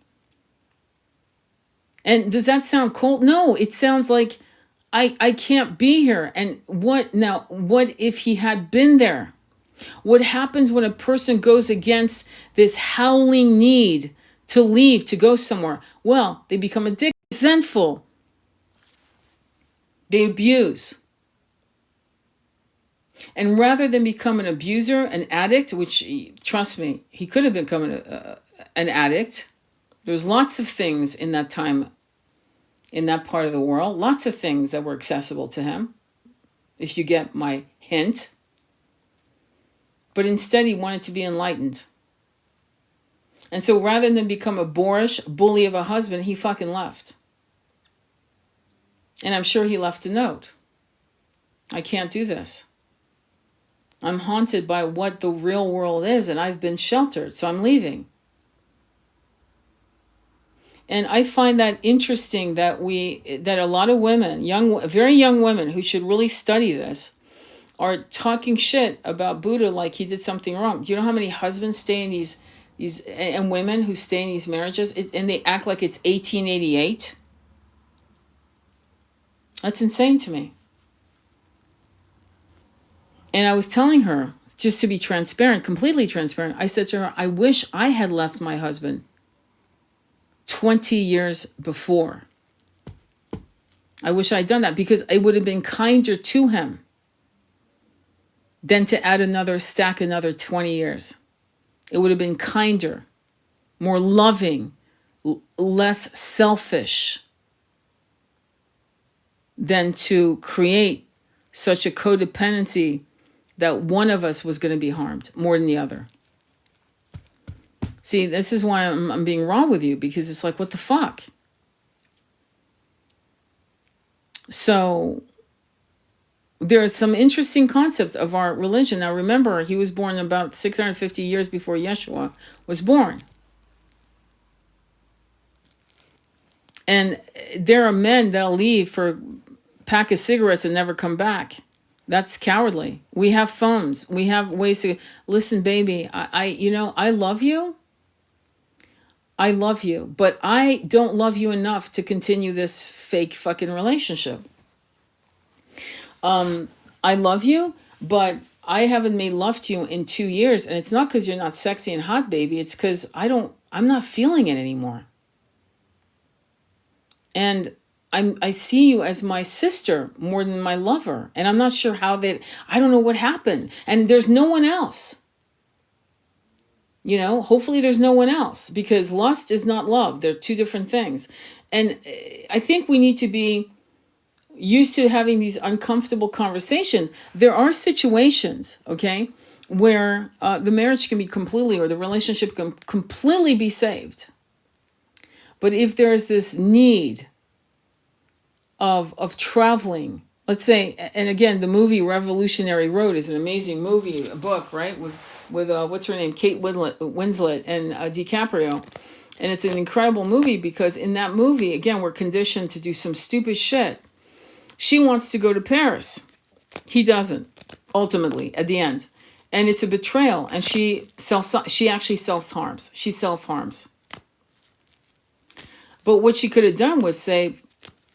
And does that sound cold? No, it sounds like I can't be here. And what if he had been there? What happens when a person goes against this howling need to leave, to go somewhere? Well, they become addicted, resentful. They abuse. And rather than become an abuser, an addict, which, trust me, he could have become an addict. There's lots of things in that time, in that part of the world, lots of things that were accessible to him, if you get my hint. But instead, he wanted to be enlightened. And so rather than become a boorish bully of a husband, he fucking left. And I'm sure he left a note. I can't do this. I'm haunted by what the real world is, and I've been sheltered, so I'm leaving. And I find that interesting that a lot of women, very young women who should really study this, are talking shit about Buddha like he did something wrong. Do you know how many husbands stay in these and women who stay in these marriages, and they act like it's 1888? That's insane to me. And I was telling her, just to be transparent, completely transparent, I said to her, I wish I had left my husband 20 years before. I wish I'd done that, because I would have been kinder to him than to add another 20 years. It would have been kinder, more loving, less selfish than to create such a codependency that one of us was going to be harmed more than the other. See, this is why I'm being raw with you, because it's like, what the fuck? So there are some interesting concepts of our religion. Now remember, he was born about 650 years before Yeshua was born. And there are men that'll leave for a pack of cigarettes and never come back. That's cowardly. We have phones. We have ways to listen, baby. I love you. I love you, but I don't love you enough to continue this fake fucking relationship. I love you, but I haven't made love to you in 2 years, and it's not because you're not sexy and hot, baby. It's because I'm not feeling it anymore. And I see you as my sister more than my lover. And I'm not sure I don't know what happened. And there's no one else. Hopefully there's no one else, because lust is not love. They're two different things. And I think we need to be used to having these uncomfortable conversations. There are situations, okay, where the marriage can be completely, or the relationship can completely be saved. But if there's this need of traveling, let's say, and again, the movie Revolutionary Road is an amazing movie, a book, right? With what's her name? Kate Winslet and DiCaprio. And it's an incredible movie, because in that movie, again, we're conditioned to do some stupid shit. She wants to go to Paris. He doesn't, ultimately, at the end. And it's a betrayal. And she actually self-harms. She self-harms. But what she could have done was say,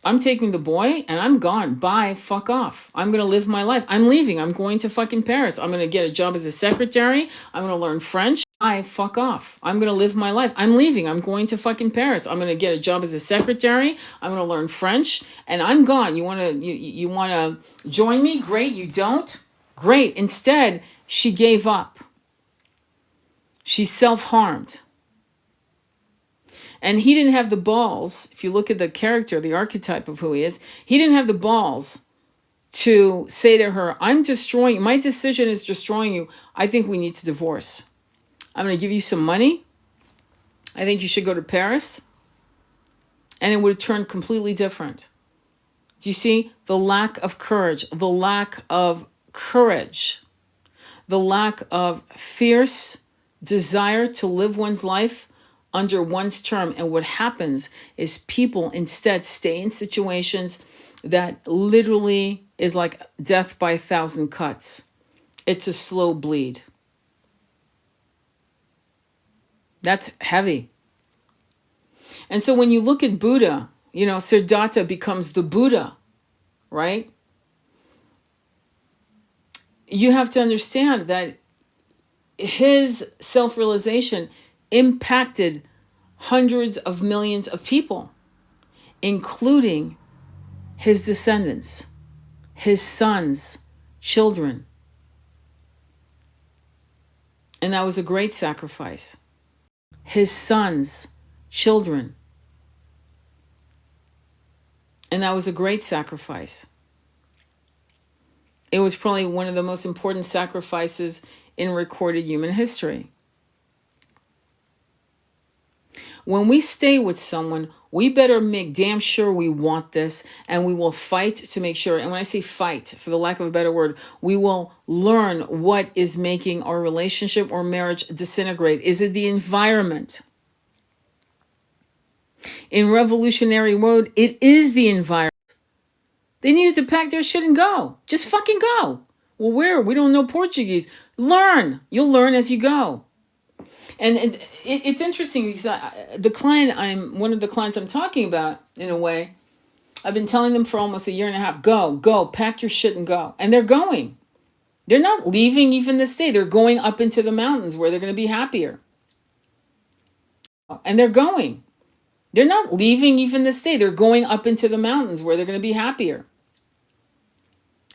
I'm taking the boy and I'm gone. Bye. Fuck off. I'm going to live my life. I'm leaving. I'm going to fucking Paris. I'm going to get a job as a secretary. I'm going to learn French. Bye. Fuck off. I'm going to live my life. I'm leaving. I'm going to fucking Paris. I'm going to get a job as a secretary. I'm going to learn French, and I'm gone. You want to join me? Great. You don't? Great. Instead, she gave up. She self-harmed. And he didn't have the balls. If you look at the character, the archetype of who he is, he didn't have the balls to say to her, I'm destroying you. My decision is destroying you. I think we need to divorce. I'm going to give you some money. I think you should go to Paris. And it would have turned completely different. Do you see the lack of courage, the lack of courage, the lack of fierce desire to live one's life under one's term? And what happens is people instead stay in situations that literally is like death by 1,000 cuts. It's a slow bleed. That's heavy. And so when you look at Buddha, Siddhartha becomes the Buddha, right? You have to understand that his self-realization impacted hundreds of millions of people, including his descendants, his sons, children. And that was a great sacrifice. His sons, children. And that was a great sacrifice. It was probably one of the most important sacrifices in recorded human history. When we stay with someone, we better make damn sure we want this, and we will fight to make sure. And when I say fight, for the lack of a better word, we will learn what is making our relationship or marriage disintegrate. Is it the environment? In Revolutionary Road, it is the environment. They needed to pack their shit and go. Just fucking go. Well, where? We don't know Portuguese. Learn. You'll learn as you go. And it's interesting because one of the clients I'm talking about, in a way, I've been telling them for almost a year and a half, go, pack your shit and go. And they're going. They're not leaving even this day. They're going up into the mountains where they're going to be happier. And they're going. They're not leaving even this day. They're going up into the mountains where they're going to be happier.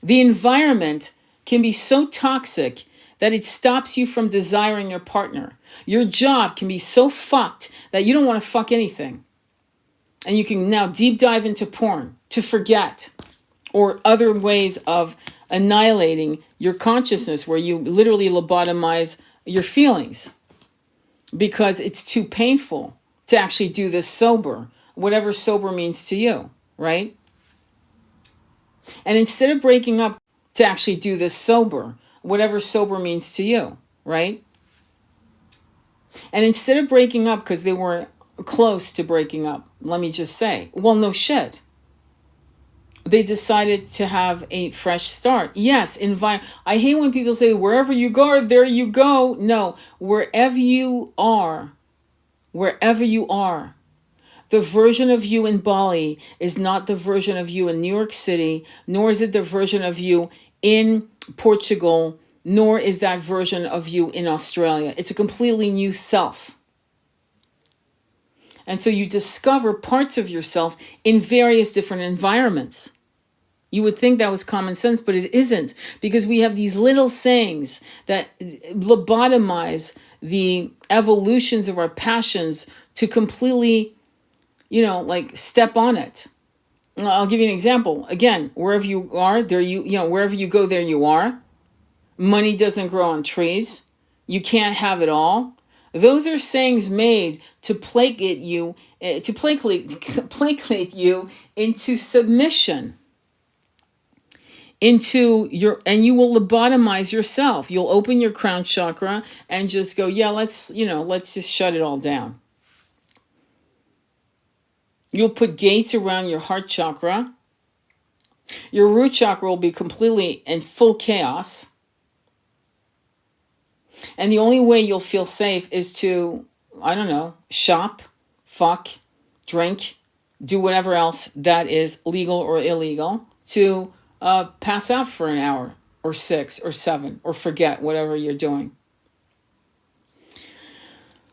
The environment can be so toxic that it stops you from desiring your partner. Your job can be so fucked that you don't want to fuck anything. And you can now deep dive into porn to forget, or other ways of annihilating your consciousness where you literally lobotomize your feelings because it's too painful to actually do this sober, whatever sober means to you, right? And instead of breaking up to actually do this sober, whatever sober means to you, right? And instead of breaking up because they were close to breaking up, let me just say, well, no shit. They decided to have a fresh start. Yes, I hate when people say, wherever you go, there you go. No, wherever you are, the version of you in Bali is not the version of you in New York City, nor is it the version of you in Portugal, nor is that version of you in Australia. It's a completely new self. And so you discover parts of yourself in various different environments. You would think that was common sense, but it isn't, because we have these little sayings that lobotomize the evolutions of our passions to completely, like step on it. I'll give you an example. Again, wherever you are, there wherever you go, there you are. Money doesn't grow on trees. You can't have it all. Those are sayings made to placate you, placate you into submission, and you will lobotomize yourself. You'll open your crown chakra and just go, yeah, let's just shut it all down. You'll put gates around your heart chakra. Your root chakra will be completely in full chaos. And the only way you'll feel safe is to, I don't know, shop, fuck, drink, do whatever else that is legal or illegal, to pass out for an hour or 6 or 7 or forget whatever you're doing.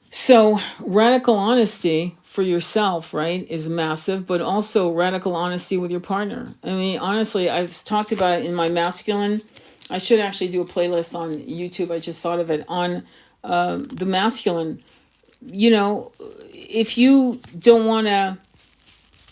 So radical honesty for yourself, right, is massive, but also radical honesty with your partner. I mean, honestly, I've talked about it in my masculine. I should actually do a playlist on YouTube. I just thought of it on the masculine. If you don't want to,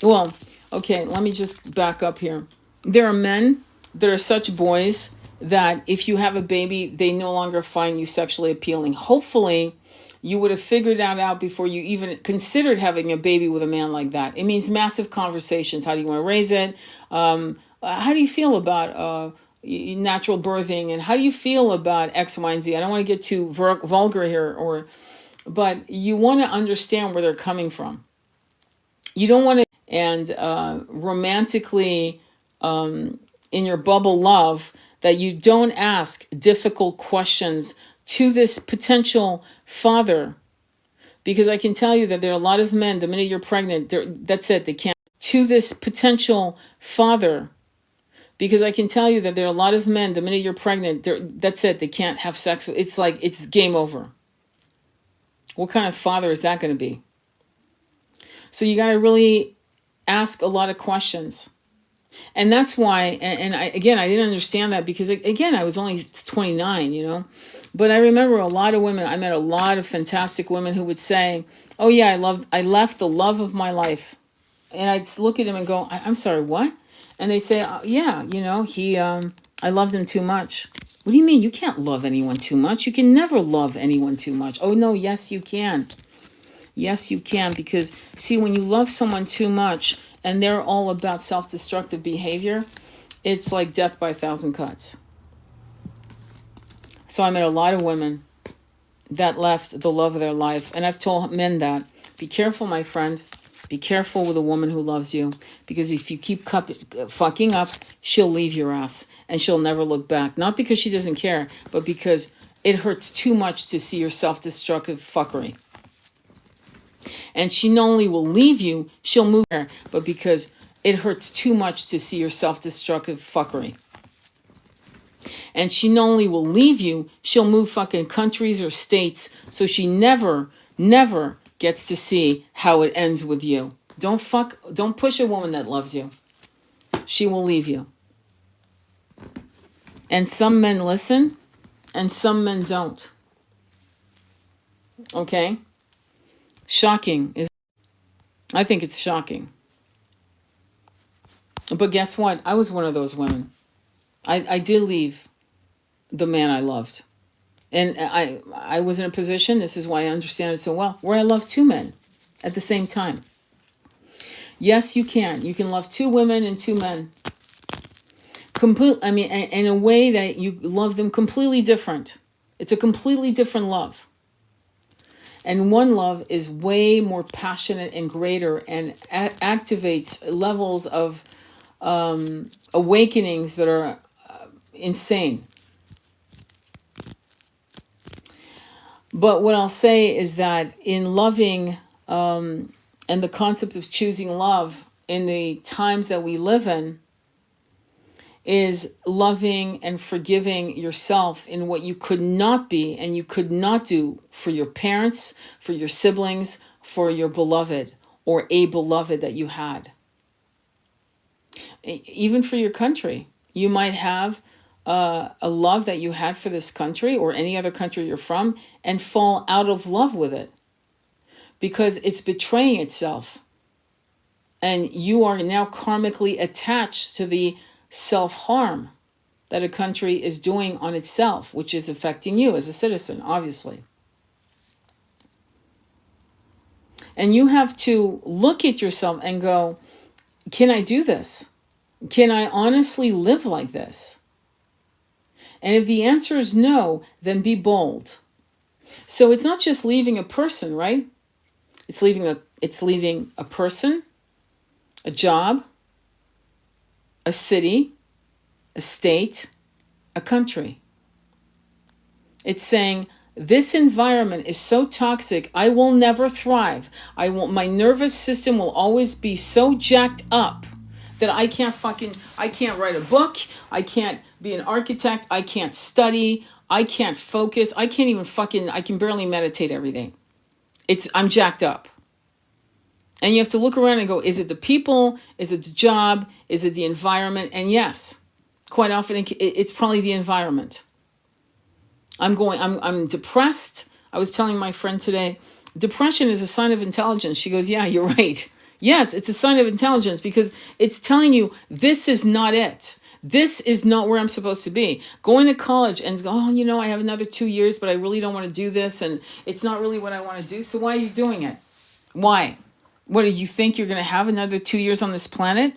well, okay, let me just back up here. There are men that are such boys that if you have a baby, they no longer find you sexually appealing. Hopefully, you would have figured that out before you even considered having a baby with a man like that. It means massive conversations. How do you want to raise it? How do you feel about natural birthing? And how do you feel about X, Y, and Z? I don't want to get too vulgar here, but you want to understand where they're coming from. You don't want to, and romantically, in your bubble love, that you don't ask difficult questions to this potential father, because I can tell you that there are a lot of men, the minute you're pregnant, that's it, they can't. To this potential father, because I can tell you that there are a lot of men, the minute you're pregnant, that's it, they can't have sex. It's like, it's game over. What kind of father is that going to be? So you got to really ask a lot of questions. And that's why, and I didn't understand that, because again, I was only 29, but I remember a lot of women, I met a lot of fantastic women who would say, oh yeah, I left the love of my life. And I'd look at him and go, I'm sorry, what? And they'd say, yeah, I loved him too much. What do you mean? You can't love anyone too much. You can never love anyone too much. Oh no, yes, you can. Yes, you can. Because see, when you love someone too much, and they're all about self-destructive behavior, it's like death by 1,000 cuts. So I met a lot of women that left the love of their life. And I've told men that, be careful, my friend. Be careful with a woman who loves you. Because if you keep fucking up, she'll leave your ass. And she'll never look back. Not because she doesn't care, but because it hurts too much to see your self-destructive fuckery. And she not only will leave you, she'll move her, but because it hurts too much to see your self-destructive fuckery. And she not only will leave you, she'll move fucking countries or states, so she never gets to see how it ends with you. Don't push a woman that loves you. She will leave you. And some men listen, and some men don't. Okay? Shocking. I think it's shocking. But guess what? I was one of those women. I did leave the man I loved. And I was in a position, this is why I understand it so well, where I loved 2 men at the same time. Yes, you can. You can love 2 women and 2 men. In a way that you love them completely different. It's a completely different love. And one love is way more passionate and greater and activates levels of awakenings that are insane. But what I'll say is that in loving and the concept of choosing love in the times that we live in is loving and forgiving yourself in what you could not be and you could not do for your parents, for your siblings, for your beloved or a beloved that you had. Even for your country, you might have a love that you had for this country or any other country you're from and fall out of love with it because it's betraying itself. And you are now karmically attached to the self-harm that a country is doing on itself, which is affecting you as a citizen, obviously. And you have to look at yourself and go, can I do this? Can I honestly live like this? And if the answer is no, then be bold. So it's not just leaving a person, right? It's leaving a person, a job, a city, a state, a country. It's saying, this environment is so toxic, I will never thrive. My nervous system will always be so jacked up that I can't write a book, I can't be an architect, I can't study, I can't focus, I can barely meditate every day. I'm jacked up. And you have to look around and go, is it the people? Is it the job? Is it the environment? And yes, quite often it's probably the environment. I'm depressed. I was telling my friend today, depression is a sign of intelligence. She goes, yeah, you're right. Yes, it's a sign of intelligence because it's telling you this is not it. This is not where I'm supposed to be. Going to college and go, I have another 2 years, but I really don't want to do this. And it's not really what I want to do. So why are you doing it? Why? What, do you think you're going to have another 2 years on this planet?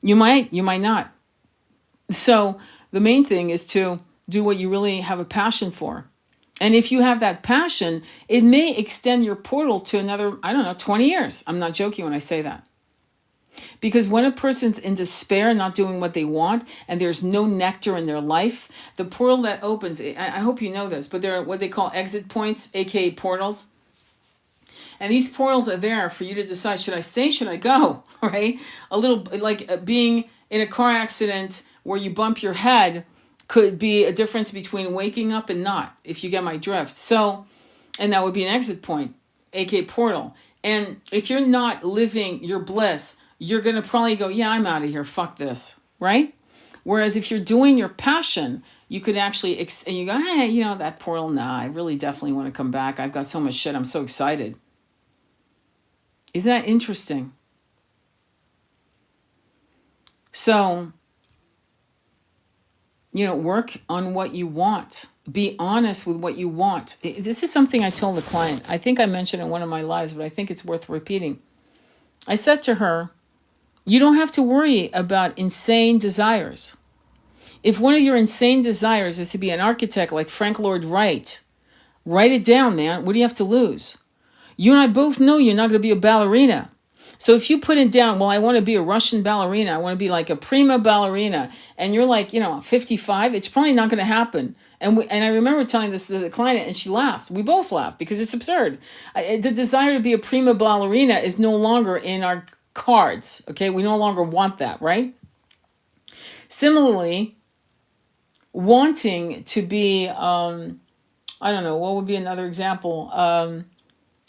You might not. So the main thing is to do what you really have a passion for. And if you have that passion, it may extend your portal to another, 20 years. I'm not joking when I say that. Because when a person's in despair, not doing what they want, and there's no nectar in their life, the portal that opens, I hope you know this, but they're what they call exit points, aka portals. And these portals are there for you to decide, should I stay, should I go, right? A little like being in a car accident where you bump your head could be a difference between waking up and not, if you get my drift. So, and that would be an exit point, aka portal. And if you're not living your bliss, you're going to probably go, yeah, I'm out of here, fuck this, right? Whereas if you're doing your passion, you could actually, and you go, hey, that portal, nah, I really definitely want to come back. I've got so much shit, I'm so excited. Isn't that interesting? So, work on what you want. Be honest with what you want. This is something I told the client. I think I mentioned in one of my lives, but I think it's worth repeating. I said to her, you don't have to worry about insane desires. If one of your insane desires is to be an architect like Frank Lloyd Wright, write it down, man. What do you have to lose? You and I both know you're not going to be a ballerina. So if you put it down, well, I want to be a Russian ballerina. I want to be like a prima ballerina. And you're like, 55, it's probably not going to happen. And I remember telling this to the client and she laughed. We both laughed because it's absurd. The desire to be a prima ballerina is no longer in our cards. Okay. We no longer want that, right? Similarly, wanting to be, what would be another example?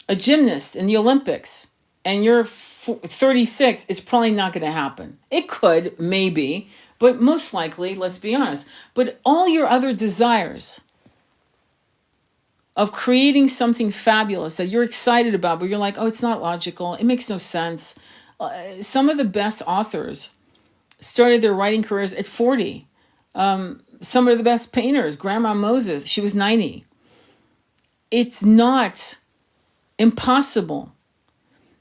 A gymnast in the Olympics and you're 36, it's probably not going to happen. It could, maybe, but most likely, let's be honest. But all your other desires of creating something fabulous that you're excited about, but you're like, oh, it's not logical. It makes no sense. Some of the best authors started their writing careers at 40. Some of the best painters, Grandma Moses, she was 90. It's not impossible.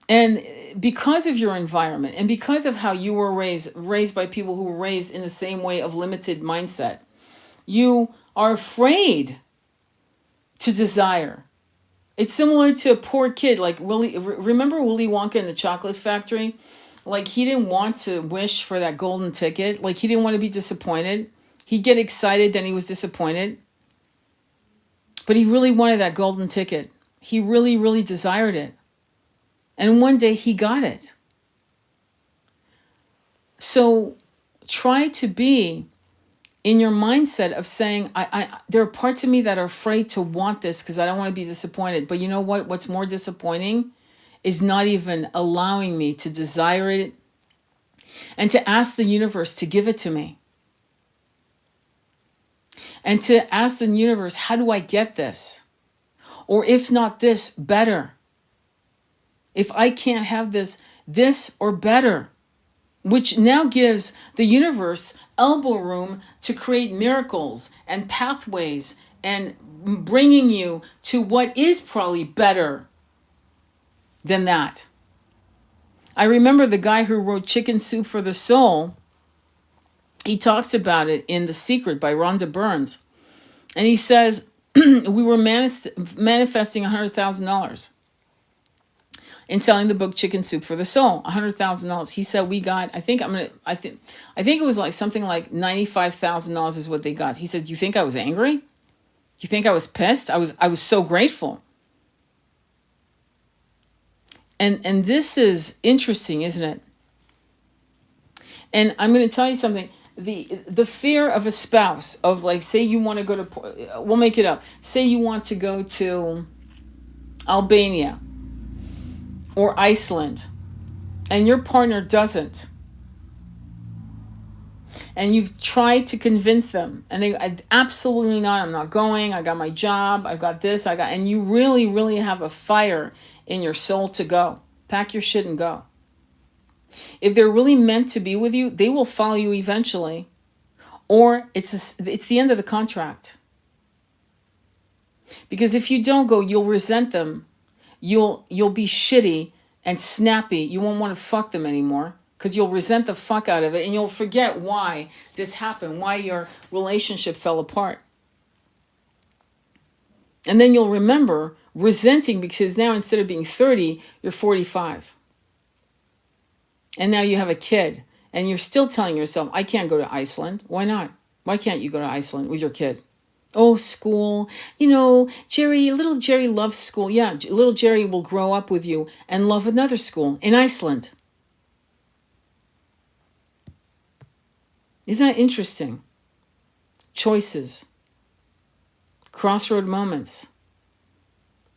And because of your environment and because of how you were raised by people who were raised in the same way of limited mindset, you are afraid to desire. It's similar to a poor kid, like remember Willy Wonka in the Chocolate Factory? Like he didn't want to wish for that golden ticket. Like he didn't want to be disappointed. He'd get excited, then he was disappointed. But he really wanted that golden ticket. He really, really desired it. And one day he got it. So try to be in your mindset of saying, there are parts of me that are afraid to want this because I don't want to be disappointed. But you know what? What's more disappointing is not even allowing me to desire it and to ask the universe to give it to me. And to ask the universe, how do I get this? Or if not this, better. If I can't have this or better. Which now gives the universe elbow room to create miracles and pathways and bringing you to what is probably better than that. I remember the guy who wrote Chicken Soup for the Soul. He talks about it in The Secret by Rhonda Burns. And he says, we were manifesting $100,000 in selling the book Chicken Soup for the Soul. $100,000. He said we got, I think it was like something like $95,000 is what they got. He said, you think I was angry? You think I was pissed? I was so grateful. And this is interesting, isn't it? And I'm going to tell you something. The fear of a spouse, of like, say you want to go to, we'll make it up. Say you want to go to Albania or Iceland and your partner doesn't. And you've tried to convince them and they absolutely not, I'm not going. I got my job. I got this. And you really, really have a fire in your soul to go. Pack your shit and go. If they're really meant to be with you, they will follow you eventually. Or it's the end of the contract. Because if you don't go, you'll resent them. You'll be shitty and snappy. You won't want to fuck them anymore because you'll resent the fuck out of it and you'll forget why this happened, why your relationship fell apart. And then you'll remember resenting because now instead of being 30, you're 45. And now you have a kid and you're still telling yourself, I can't go to Iceland. Why not? Why can't you go to Iceland with your kid? Oh, school. You know, little Jerry loves school. Yeah, little Jerry will grow up with you and love another school in Iceland. Isn't that interesting? Choices. Crossroad moments.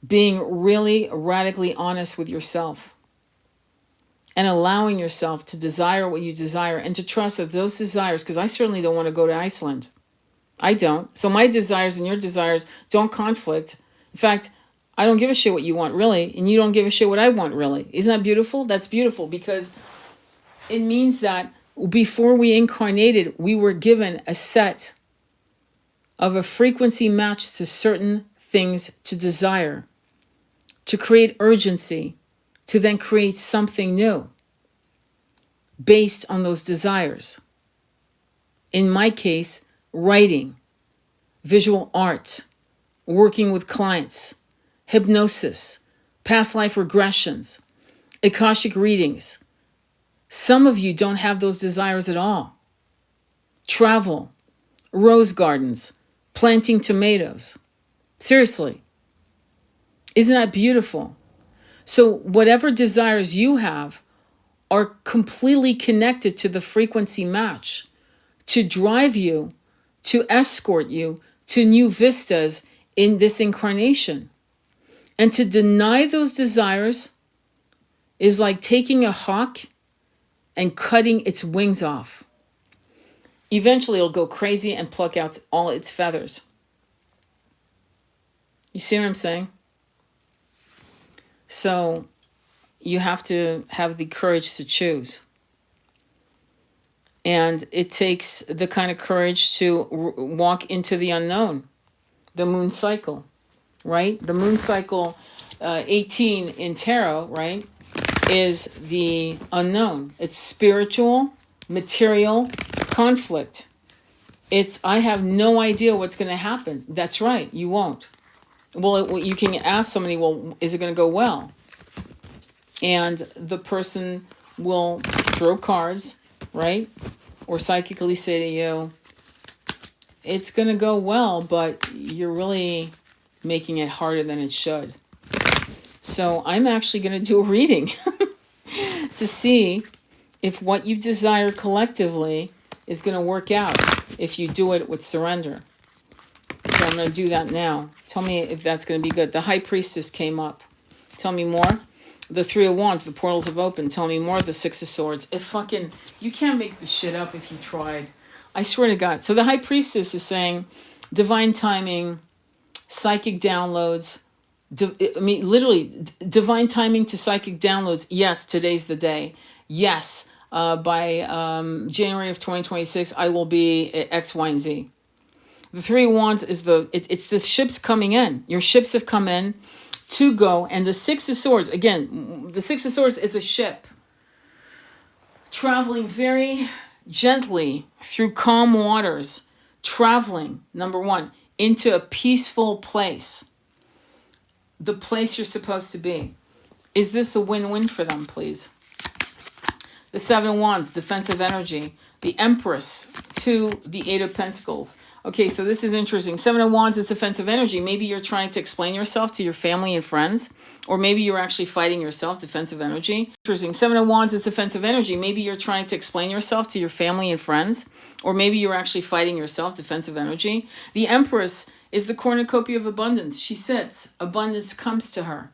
Being really radically honest with yourself. And allowing yourself to desire what you desire and to trust that those desires, because I certainly don't want to go to Iceland. I don't. So my desires and your desires don't conflict. In fact, I don't give a shit what you want really, and you don't give a shit what I want really. Isn't that beautiful? That's beautiful because it means that before we incarnated, we were given a set of a frequency match to certain things to desire, to create urgency, to then create something new based on those desires. In my case, writing, visual art, working with clients, hypnosis, past life regressions, Akashic readings. Some of you don't have those desires at all. Travel, rose gardens, planting tomatoes. Seriously. Isn't that beautiful? So whatever desires you have are completely connected to the frequency match to drive you, to escort you to new vistas in this incarnation. And to deny those desires is like taking a hawk and cutting its wings off. Eventually it'll go crazy and pluck out all its feathers. You see what I'm saying? So you have to have the courage to choose. And it takes the kind of courage to walk into the unknown, the moon cycle, right? The moon cycle 18 in tarot, right, is the unknown. It's spiritual, material, conflict. It's, I have no idea what's going to happen. That's right, you won't. Well, you can ask somebody, well, is it going to go well? And the person will throw cards, right? Or psychically say to you, it's going to go well, but you're really making it harder than it should. So I'm actually going to do a reading to see if what you desire collectively is going to work out if you do it with surrender. So I'm going to do that now. Tell me if that's going to be good. The High Priestess came up. Tell me more. The Three of Wands, the portals have opened. Tell me more. The Six of Swords. You can't make this shit up if you tried. I swear to God. So the High Priestess is saying divine timing, psychic downloads. Literally, divine timing to psychic downloads. Yes, today's the day. Yes, by January of 2026, I will be X, Y, and Z. The Three of Wands is it's the ships coming in. Your ships have come in to go. And the Six of Swords, again, the Six of Swords is a ship traveling very gently through calm waters, traveling, number one, into a peaceful place. The place you're supposed to be. Is this a win-win for them, please? The Seven of Wands, defensive energy. The Empress to the Eight of Pentacles. Okay, so this is interesting. Seven of Wands is defensive energy. Maybe you're trying to explain yourself to your family and friends, or maybe you're actually fighting yourself, defensive energy. Interesting. Seven of Wands is defensive energy. Maybe you're trying to explain yourself to your family and friends, or maybe you're actually fighting yourself, defensive energy. The Empress is the cornucopia of abundance. She sits. Abundance comes to her.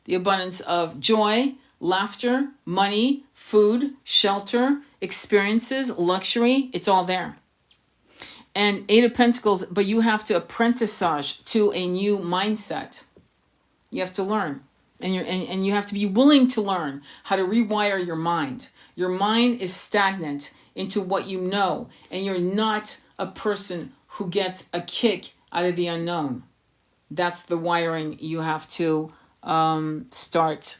The abundance of joy, laughter, money, food, shelter, experiences, luxury. It's all there. And Eight of Pentacles, but you have to apprenticage to a new mindset. You have to learn. And you have to be willing to learn how to rewire your mind. Your mind is stagnant into what you know. And you're not a person who gets a kick out of the unknown. That's the wiring you have to start,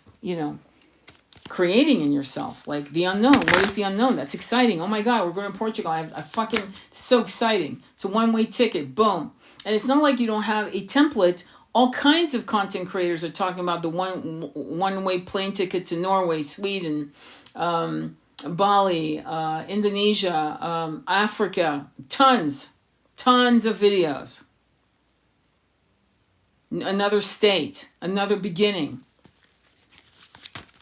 creating in yourself. Like the unknown. What is the unknown? That's exciting. Oh my God, we're going to Portugal. I fucking, it's so exciting. It's a one-way ticket. Boom. And it's not like you don't have a template. All kinds of content creators are talking about the one-way plane ticket to Norway, Sweden, Bali, Indonesia, Africa. Tons of videos. Another state, another beginning.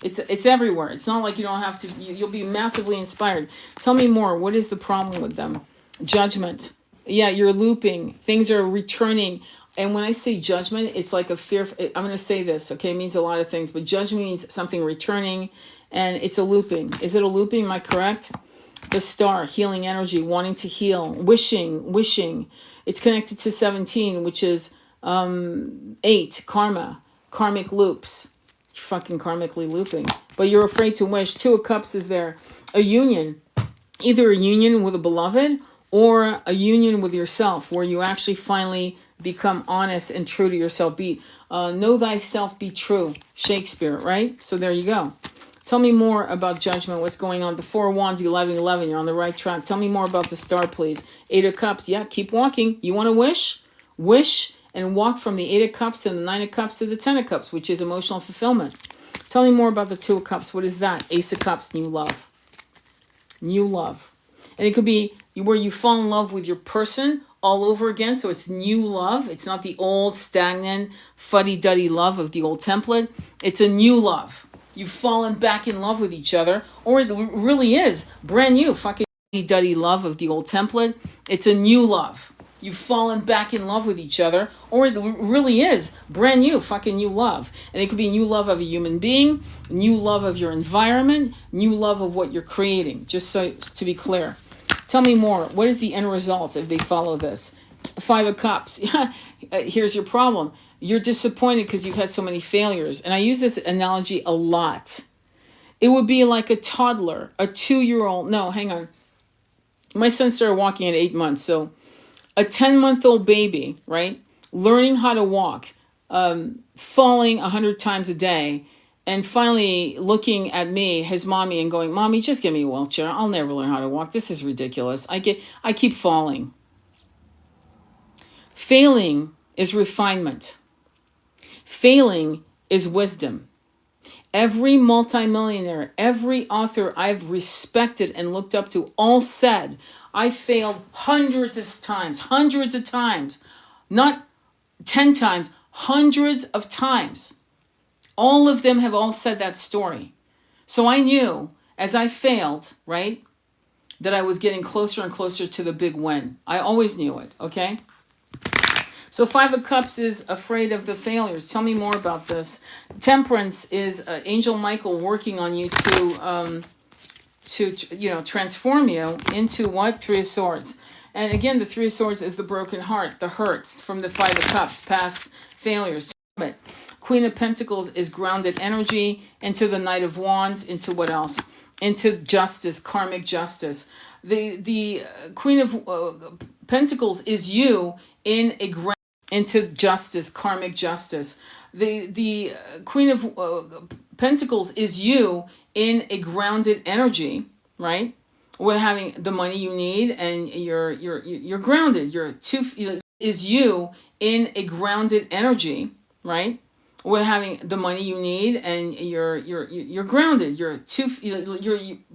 It's everywhere. It's not like you don't have to, you'll be massively inspired. Tell me more. What is the problem with them? Judgment. Yeah, you're looping. Things are returning. And when I say judgment, it's like a fear. I'm going to say this, okay? It means a lot of things, but judgment means something returning, and it's a looping. Is it a looping? Am I correct? The Star, healing energy, wanting to heal, wishing. It's connected to 17, which is 8, karma, karmic loops. Fucking karmically looping, but you're afraid to wish. Two of Cups is there. A union, either a union with a beloved or a union with yourself, where you actually finally become honest and true to yourself. Know thyself, be true. Shakespeare, right? So there you go. Tell me more about judgment. What's going on? The Four of Wands, 11. You're on the right track. Tell me more about the Star, please. Eight of Cups. Yeah, keep walking. You want to wish? Wish. And walk from the Eight of Cups to the Nine of Cups to the Ten of Cups, which is emotional fulfillment. Tell me more about the Two of Cups. What is that? Ace of Cups, new love. New love. And it could be where you fall in love with your person all over again. So it's new love. It's not the old, stagnant, fuddy-duddy love of the old template. It's a new love. You've fallen back in love with each other. Or it really is brand new, fucking fuddy-duddy love of the old template. It's a new love. You've fallen back in love with each other, or it really is brand new, fucking new love. And it could be new love of a human being, new love of your environment, new love of what you're creating, just so to be clear. Tell me more. What is the end result if they follow this? Five of Cups. Here's your problem. You're disappointed because you've had so many failures. And I use this analogy a lot. It would be like a toddler, a 2-year-old. No, hang on. My son started walking at 8 months, so a 10-month-old baby, right, learning how to walk, falling 100 times a day, and finally looking at me, his mommy, and going, Mommy, just give me a wheelchair. I'll never learn how to walk. This is ridiculous. I keep falling. Failing is refinement. Failing is wisdom. Every multimillionaire, every author I've respected and looked up to all said, I failed hundreds of times, not 10 times, hundreds of times. All of them have all said that story. So I knew as I failed, right, that I was getting closer and closer to the big win. I always knew it, okay? So Five of Cups is afraid of the failures. Tell me more about this. Temperance is Angel Michael working on you to transform you into what? Three of Swords. And again, the Three of Swords is the broken heart, the hurt from the Five of Cups, past failures. Queen of Pentacles is grounded energy into the Knight of Wands, into what else? Into justice, karmic justice. The Queen of Pentacles is you in a into justice, karmic justice. The Queen of Pentacles is you in a grounded energy, right? With having the money you need, and you're grounded. Is you in a grounded energy, right? With having the money you need, and you're grounded. You're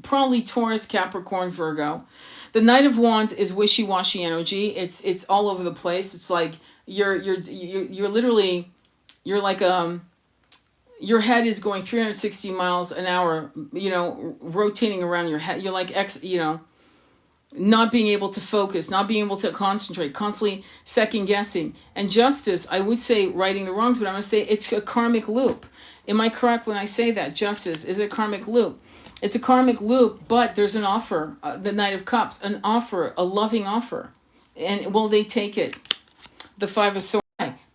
probably Taurus, Capricorn, Virgo. The Knight of Wands is wishy-washy energy. It's all over the place. It's like you're literally, you're like your head is going 360 miles an hour, rotating around your head. You're like not being able to focus, not being able to concentrate, constantly second guessing. And justice, I would say righting the wrongs, but I'm going to say it's a karmic loop. Am I correct when I say that? Justice is a karmic loop. It's a karmic loop, but there's an offer, the Knight of Cups, an offer, a loving offer. And will they take it? The Five of Swords.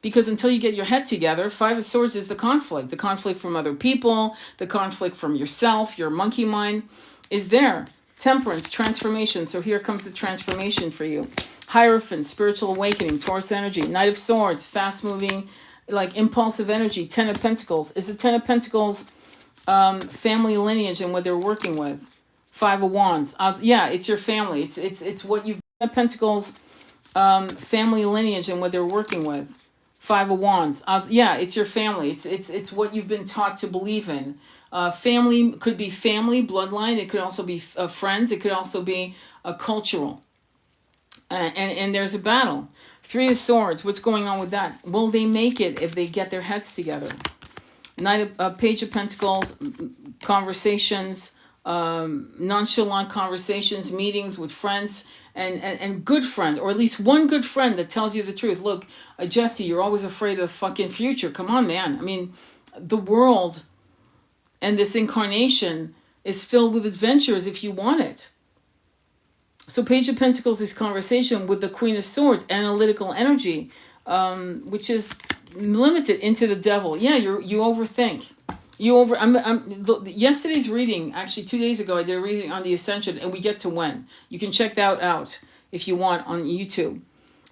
Because until you get your head together, Five of Swords is the conflict from other people, the conflict from yourself, your monkey mind is there. Temperance, transformation. So here comes the transformation for you. Hierophant, spiritual awakening, Taurus energy. Knight of Swords, fast moving, like impulsive energy. Ten of Pentacles. Is the Ten of Pentacles family lineage and what they're working with? Five of Wands. Yeah, it's your family. It's what you. Ten of Pentacles family lineage and what they're working with. Five of Wands. Yeah, it's your family. It's what you've been taught to believe in. Family could be family, bloodline. It could also be friends. It could also be cultural. And there's a battle. Three of Swords. What's going on with that? Will they make it if they get their heads together? Page of Pentacles. Conversations. Nonchalant conversations. Meetings with friends. And good friend, or at least one good friend that tells you the truth. Look, Jesse, you're always afraid of the fucking future. Come on, man. I mean, the world and this incarnation is filled with adventures if you want it. So Page of Pentacles is conversation with the Queen of Swords, analytical energy, which is limited into the devil. Yeah, you overthink. Yesterday's reading, actually 2 days ago, I did a reading on the Ascension, and we get to when. You can check that out if you want on YouTube.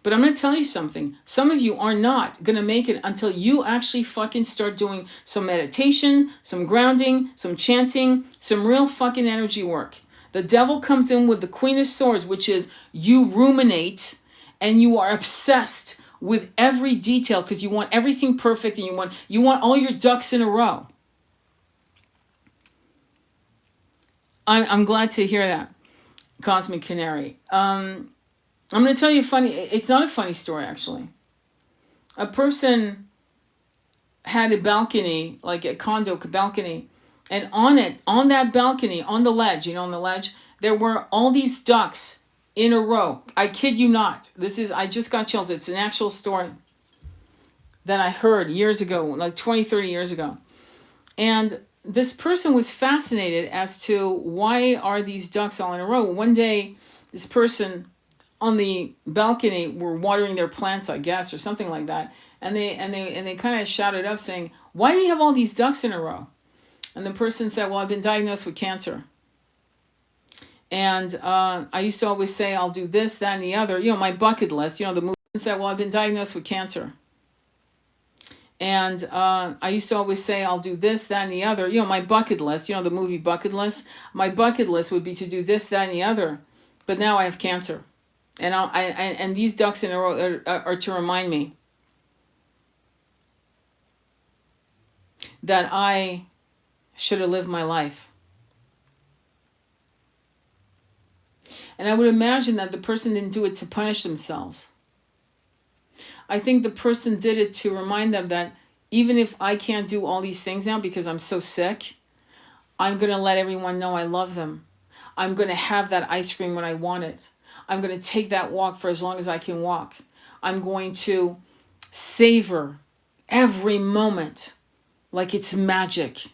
But I'm going to tell you something. Some of you are not going to make it until you actually fucking start doing some meditation, some grounding, some chanting, some real fucking energy work. The devil comes in with the Queen of Swords, which is you ruminate and you are obsessed with every detail because you want everything perfect and you want all your ducks in a row. I'm glad to hear that, Cosmic Canary. I'm going to tell you a funny, it's not a funny story actually. A person had a balcony, like a condo balcony, and on that balcony, on the ledge, there were all these ducks in a row. I kid you not. I just got chills. It's an actual story that I heard years ago, like 20, 30 years ago. And this person was fascinated as to why are these ducks all in a row. One day, this person on the balcony were watering their plants, I guess, or something like that, and they kind of shouted up saying, "Why do you have all these ducks in a row?" And the person said, "Well, I've been diagnosed with cancer, and I used to always say I'll do this, that, and the other. My bucket list. The movie said, well, I've been diagnosed with cancer." And I used to always say, I'll do this, that, and the other. My bucket list, the movie Bucket List. My bucket list would be to do this, that, and the other. But now I have cancer. And these ducks in a row are to remind me that I should have lived my life. And I would imagine that the person didn't do it to punish themselves. I think the person did it to remind them that even if I can't do all these things now because I'm so sick, I'm going to let everyone know I love them. I'm going to have that ice cream when I want it. I'm going to take that walk for as long as I can walk. I'm going to Savor every moment like it's magic.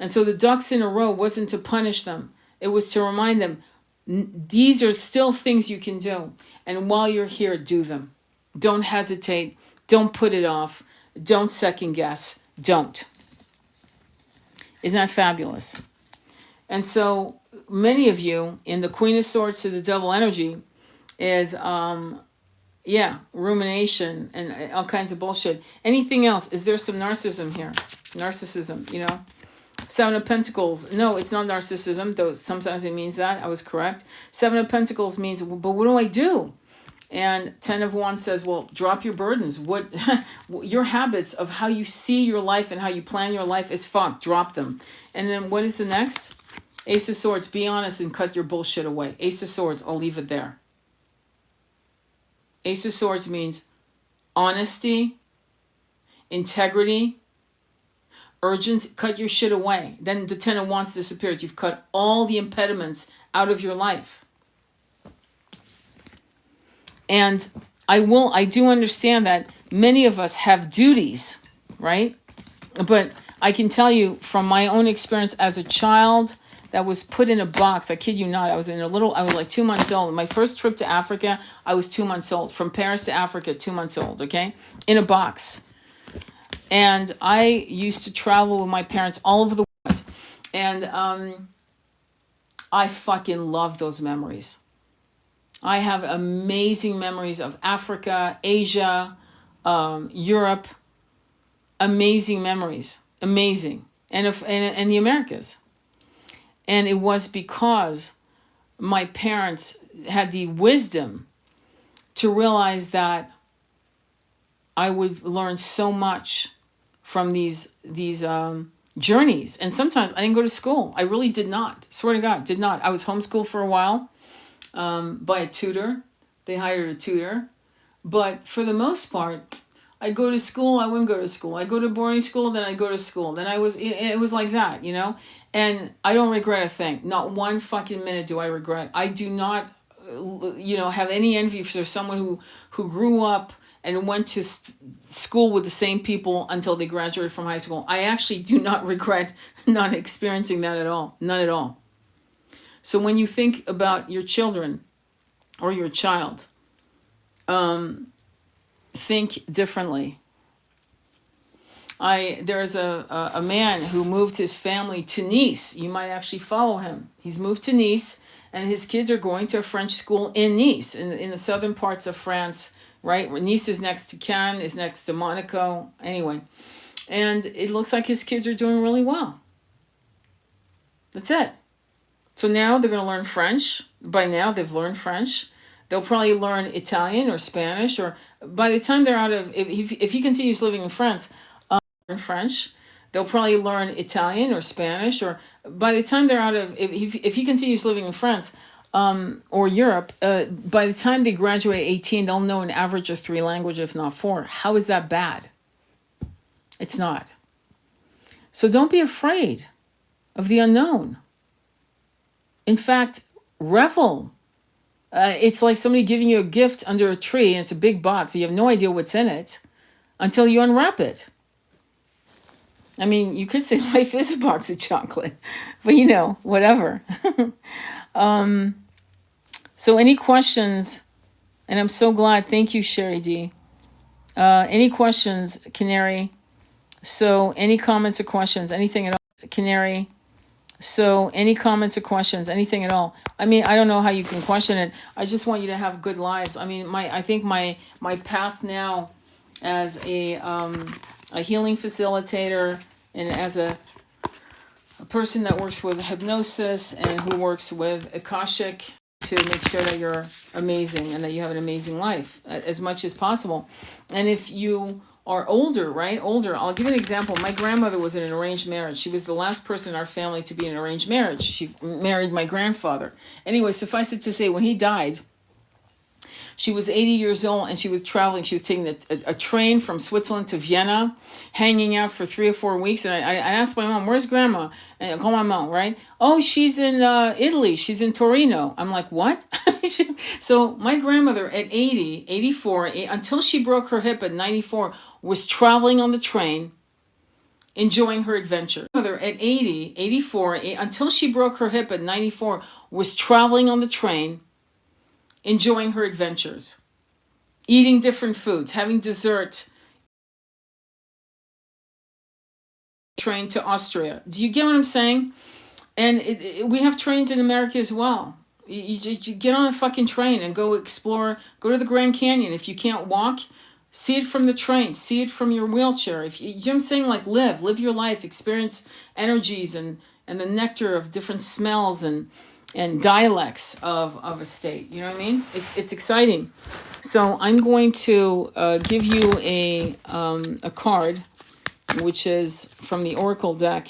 And so the ducks in a row wasn't to punish them. It was to remind them, these are still things you can do. And while you're here, do them. Don't hesitate. Don't put it off. Don't second guess. Don't. Isn't that fabulous? And so many of you in the Queen of Swords to the Devil energy is, rumination and all kinds of bullshit. Anything else? Is there some narcissism here? Narcissism, you know? Seven of Pentacles. No, it's not narcissism, though sometimes it means that. I was correct. Seven of Pentacles means, but what do I do? And Ten of Wands says, well, drop your burdens. What your habits of how you see your life and how you plan your life is fucked. Drop them. And then what is the next? Ace of Swords. Be honest and cut your bullshit away. Ace of Swords. I'll leave it there. Ace of Swords means honesty, integrity, urgency. Cut your shit away. Then the Ten of Wands disappears. You've cut all the impediments out of your life. And I do understand that many of us have duties, right? But I can tell you from my own experience as a child that was put in a box, I kid you not, I was like 2 months old. My first trip to Africa, I was 2 months old. From Paris to Africa, 2 months old, okay? In a box. And I used to travel with my parents all over the world. And I fucking love those memories. I have amazing memories of Africa, Asia, Europe. Amazing memories. Amazing. And the Americas. And it was because my parents had the wisdom to realize that I would learn so much from these journeys. And sometimes I didn't go to school. I really did not. Swear to God, did not. I was homeschooled for a while. By a tutor. They hired a tutor. But for the most part, I go to school, I wouldn't go to school. I go to boarding school, then I go to school. Then it was like that, you know? And I don't regret a thing. Not one fucking minute do I regret. I do not, have any envy for someone who grew up and went to school with the same people until they graduated from high school. I actually do not regret not experiencing that at all. None at all. So when you think about your children or your child, think differently. There's a man who moved his family to Nice. You might actually follow him. He's moved to Nice, and his kids are going to a French school in Nice, in the southern parts of France, right? Nice is next to Cannes, is next to Monaco. Anyway, and it looks like his kids are doing really well. That's it. So now they're going to learn French. By now they've learned French. They'll probably learn Italian or Spanish, or by the time they're out of, if he continues living in France, learn French. They'll probably learn Italian or Spanish, or by the time they're out of, if he continues living in France or Europe, by the time they graduate at 18, they'll know an average of 3 languages, if not 4. How is that bad? It's not. So don't be afraid of the unknown. In fact, revel. It's like somebody giving you a gift under a tree, and it's a big box. You have no idea what's in it until you unwrap it. I mean, you could say life is a box of chocolate, but whatever. So any questions? And I'm so glad. Thank you, Sherry D. Any questions, Canary? So any comments or questions? Anything at all, Canary? So any comments or questions, anything at all? I mean, I don't know how you can question it. I just want you to have good lives. I mean, I think my path now as a healing facilitator and as a person that works with hypnosis and who works with Akashic to make sure that you're amazing and that you have an amazing life as much as possible. And if you are older, right? Older. I'll give you an example. My grandmother was in an arranged marriage. She was the last person in our family to be in an arranged marriage. She married my grandfather. Anyway, suffice it to say, when he died, She was 80 years old and she was traveling. She was taking a train from Switzerland to Vienna, hanging out for 3 or 4 weeks. And I asked my mom, where's grandma? And I call my mom, right? Oh, she's in Italy. She's in Torino. I'm like, what? So my grandmother at 80, 84, until she broke her hip at 94, was traveling on the train, enjoying her adventure. Mother at 80, 84, until she broke her hip at 94, was traveling on the train, enjoying her adventures, eating different foods, having dessert, train to Austria. Do you get what I'm saying? And we have trains in America as well. You get on a fucking train and go explore, go to the Grand Canyon. If you can't walk, see it from the train, see it from your wheelchair. If you know what I'm saying, like live your life, experience energies and the nectar of different smells and dialects of a state. You know what I mean? It's exciting. So I'm going to give you a card, which is from the Oracle deck.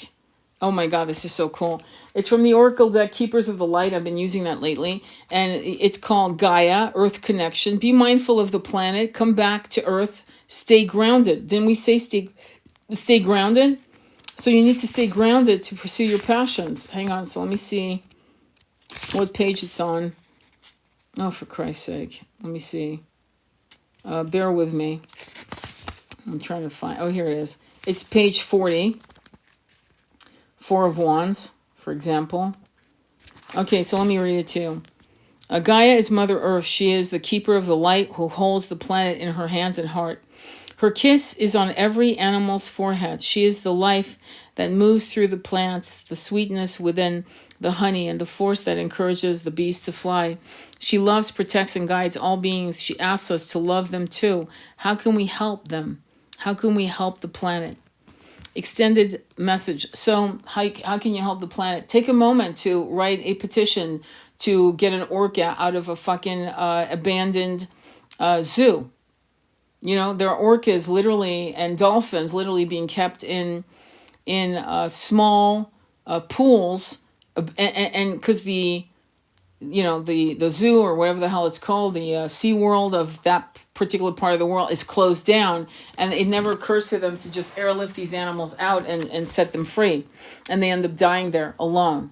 Oh my God, this is so cool. It's from the Oracle deck, Keepers of the Light. I've been using that lately. And it's called Gaia, Earth Connection. Be mindful of the planet. Come back to Earth. Stay grounded. Didn't we say stay grounded? So you need to stay grounded to pursue your passions. Hang on, so let me see what page it's on. Oh, for Christ's sake. Let me see. Bear with me. I'm trying to find... Oh, here it is. It's page 40. Four of Wands, for example. Okay, so let me read it to you. Gaia is Mother Earth. She is the keeper of the light who holds the planet in her hands and heart. Her kiss is on every animal's forehead. She is the life that moves through the plants, the sweetness within the honey, and the force that encourages the bees to fly. She loves, protects, and guides all beings. She asks us to love them too. How can we help them? How can we help the planet? Extended message. So how can you help the planet? Take a moment to write a petition to get an orca out of a fucking abandoned zoo. You know, there are orcas literally and dolphins literally being kept in small pools, and because the zoo or whatever the hell it's called, the Sea World of that particular part of the world is closed down, and it never occurs to them to just airlift these animals out and set them free, and they end up dying there alone.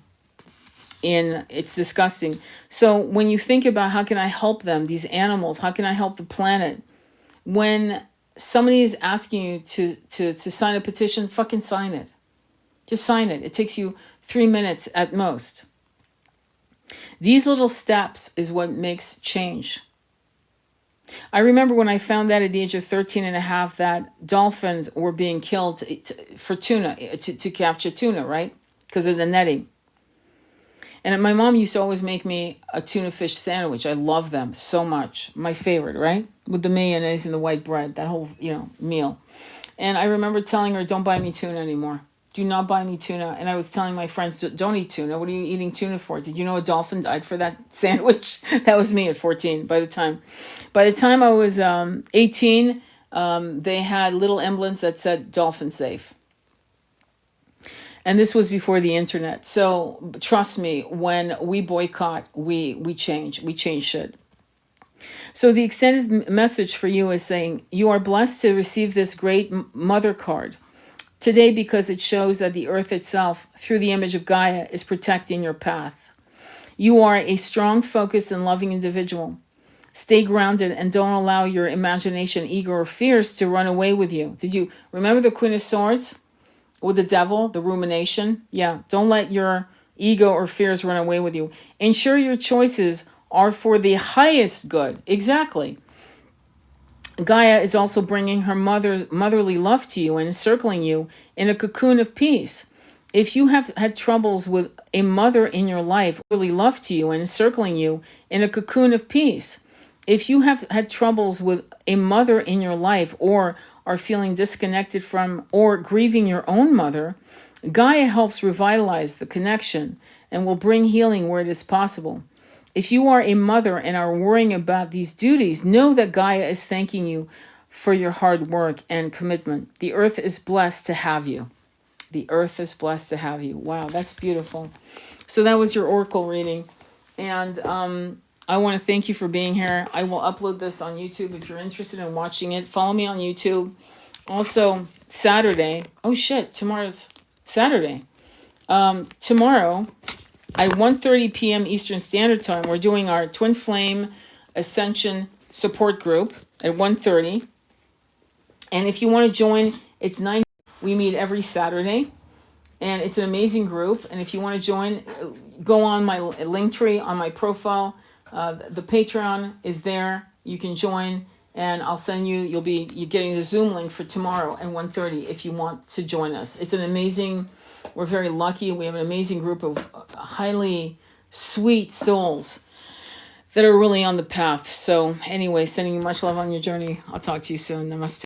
It's disgusting. So when you think about how can I help them, these animals, how can I help the planet, when somebody is asking you to sign a petition, fucking sign it. Just sign it. It takes you 3 minutes at most. These little steps is what makes change. I remember when I found out at the age of 13 and a half that dolphins were being killed for tuna, to capture tuna, right? Because of the netting. And my mom used to always make me a tuna fish sandwich. I love them so much. My favorite, right? With the mayonnaise and the white bread, that whole, meal. And I remember telling her, don't buy me tuna anymore. Do not buy me tuna. And I was telling my friends, don't eat tuna. What are you eating tuna for? Did you know a dolphin died for that sandwich? That was me at 14 by the time. By the time I was 18, they had little emblems that said dolphin safe. And this was before the internet. So trust me, when we boycott, we change shit. So the extended message for you is saying, you are blessed to receive this great mother card today because it shows that the earth itself, through the image of Gaia, is protecting your path. You are a strong, focused, and loving individual. Stay grounded and don't allow your imagination, ego, or fears to run away with you. Did you remember the Queen of Swords? With the devil, the rumination? Yeah, don't let your ego or fears run away with you. Ensure your choices are for the highest good. Exactly. Gaia is also bringing her motherly love to you and encircling you in a cocoon of peace. If you have had troubles with a mother in your life, motherly love to you and encircling you in a cocoon of peace. If you have had troubles with a mother in your life or are feeling disconnected from or grieving your own mother, Gaia helps revitalize the connection and will bring healing where it is possible. If you are a mother and are worrying about these duties, know that Gaia is thanking you for your hard work and commitment. The earth is blessed to have you. The earth is blessed to have you. Wow, that's beautiful. So that was your oracle reading. And I want to thank you for being here. I will upload this on YouTube if you're interested in watching it. Follow me on YouTube. Also, Saturday. Oh shit, tomorrow's Saturday. Tomorrow at 1:30 p.m. Eastern Standard Time, we're doing our Twin Flame Ascension support group at 1:30. And if you want to join, it's 9. We meet every Saturday, and it's an amazing group. And if you want to join, go on my link tree on my profile. The Patreon is there. You can join, and I'll send you. You're getting the Zoom link for tomorrow at 1:30 if you want to join us. It's an amazing. We're very lucky. We have an amazing group of highly sweet souls that are really on the path. So anyway, sending you much love on your journey. I'll talk to you soon. Namaste.